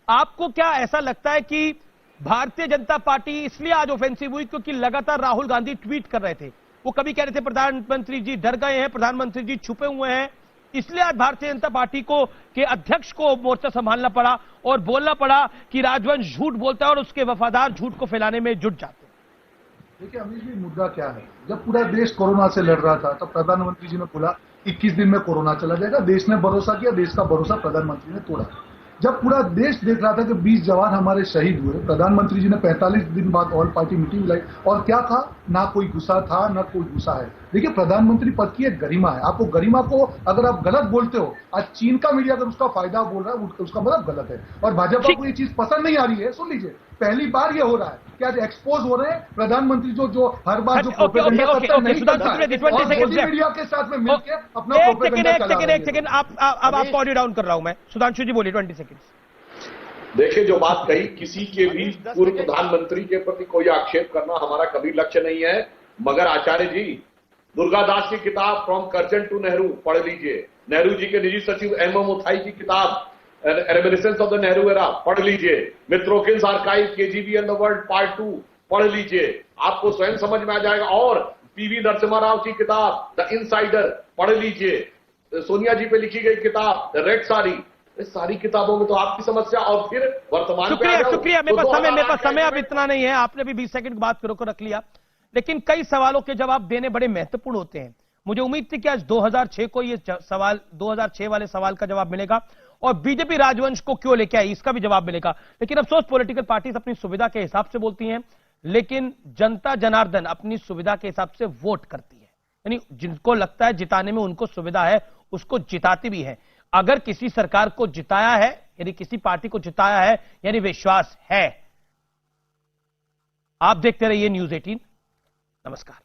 Speaker 1: आपको क्या ऐसा लगता है कि भारतीय जनता पार्टी इसलिए आज ऑफेंसिव हुई क्योंकि लगातार राहुल गांधी ट्वीट कर रहे थे? वो कभी कह रहे थे प्रधानमंत्री जी डर गए हैं, प्रधानमंत्री जी छुपे हुए हैं, इसलिए आज भारतीय जनता पार्टी के अध्यक्ष को मोर्चा संभालना पड़ा और बोलना पड़ा कि राजवंश झूठ बोलता है और उसके वफादार झूठ को फैलाने में जुट जाते हैं।
Speaker 9: देखिए अमीश जी, मुद्दा क्या है, जब पूरा देश कोरोना से लड़ रहा था तब प्रधानमंत्री जी ने बोला 21 दिन में कोरोना चला जाएगा। देश ने भरोसा किया, देश का भरोसा प्रधानमंत्री ने तोड़ा। जब पूरा देश देख रहा था कि 20 जवान हमारे शहीद हुए, प्रधानमंत्री जी ने 45 दिन बाद ऑल पार्टी मीटिंग बुलाई, और क्या था, ना कोई गुस्सा था, ना कोई गुस्सा है। देखिए, प्रधानमंत्री पद की एक गरिमा है। आपको गरिमा को अगर आप गलत बोलते हो, आज चीन का मीडिया अगर उसका फायदा बोल रहा है, उसका मतलब गलत है। और भाजपा को ये चीज पसंद नहीं आ रही है, सुन लीजिए, पहली बार ये हो रहा है कि आज एक्सपोज हो रहे हैं प्रधानमंत्री जो हर बार जो प्रोपेगेंडा करता नहीं करता है और मोदी मीडिया के साथ में मिलकर अपना प्रोपेगेंडा चला रहे हैं।
Speaker 1: एक सेकंड अब आप ऑडियो डाउन कर रहा हूं मैं। सुधांशु जी बोलिए 20 सेकंड।
Speaker 8: देखिए, जो बात कही, किसी के भी पूर्व प्रधानमंत्री के प्रति कोई आक्षेप करना हमारा कभी लक्ष्य नहीं है, मगर आचार्य जी दुर्गादास की किताब फ्रॉम कर्जन टू नेहरू पढ़ लीजिए, नेहरू जी के निजी सचिव एम.एम. मुथाई की किताब reminiscences of the Nehru era पढ़ लीजिए, Mitrokhin's archive KGB and the world part 2 पढ़ लीजिए, आपको स्वयं समझ में आ जाएगा। और पीवी नरसिम्हा राव की किताब द इनसाइडर पढ़ लीजिए, सोनिया जी पे लिखी गई किताब द रेड साड़ी, इस सारी किताबों में तो आपकी समस्या। और फिर वर्तमान
Speaker 1: शुक्रिया, मेरे पास समय अब इतना नहीं है, आपने भी 20 सेकंड बात को रख लिया, लेकिन कई सवालों के जवाब देने बड़े महत्वपूर्ण होते हैं। मुझे उम्मीद थी कि आज 2006 को ये सवाल 2006 वाले सवाल का जवाब मिलेगा और बीजेपी राजवंश को क्यों लेके आई इसका भी जवाब मिलेगा, लेकिन अफसोस पॉलिटिकल पार्टीज अपनी सुविधा के हिसाब से बोलती हैं, लेकिन जनता जनार्दन अपनी सुविधा के हिसाब से वोट करती है। यानी जिनको लगता है जिताने में उनको सुविधा है उसको जिताती भी है। अगर किसी सरकार को जिताया है यानी किसी पार्टी को जिताया है यानी विश्वास है। आप देखते रहिए न्यूज़ 18। नमस्कार।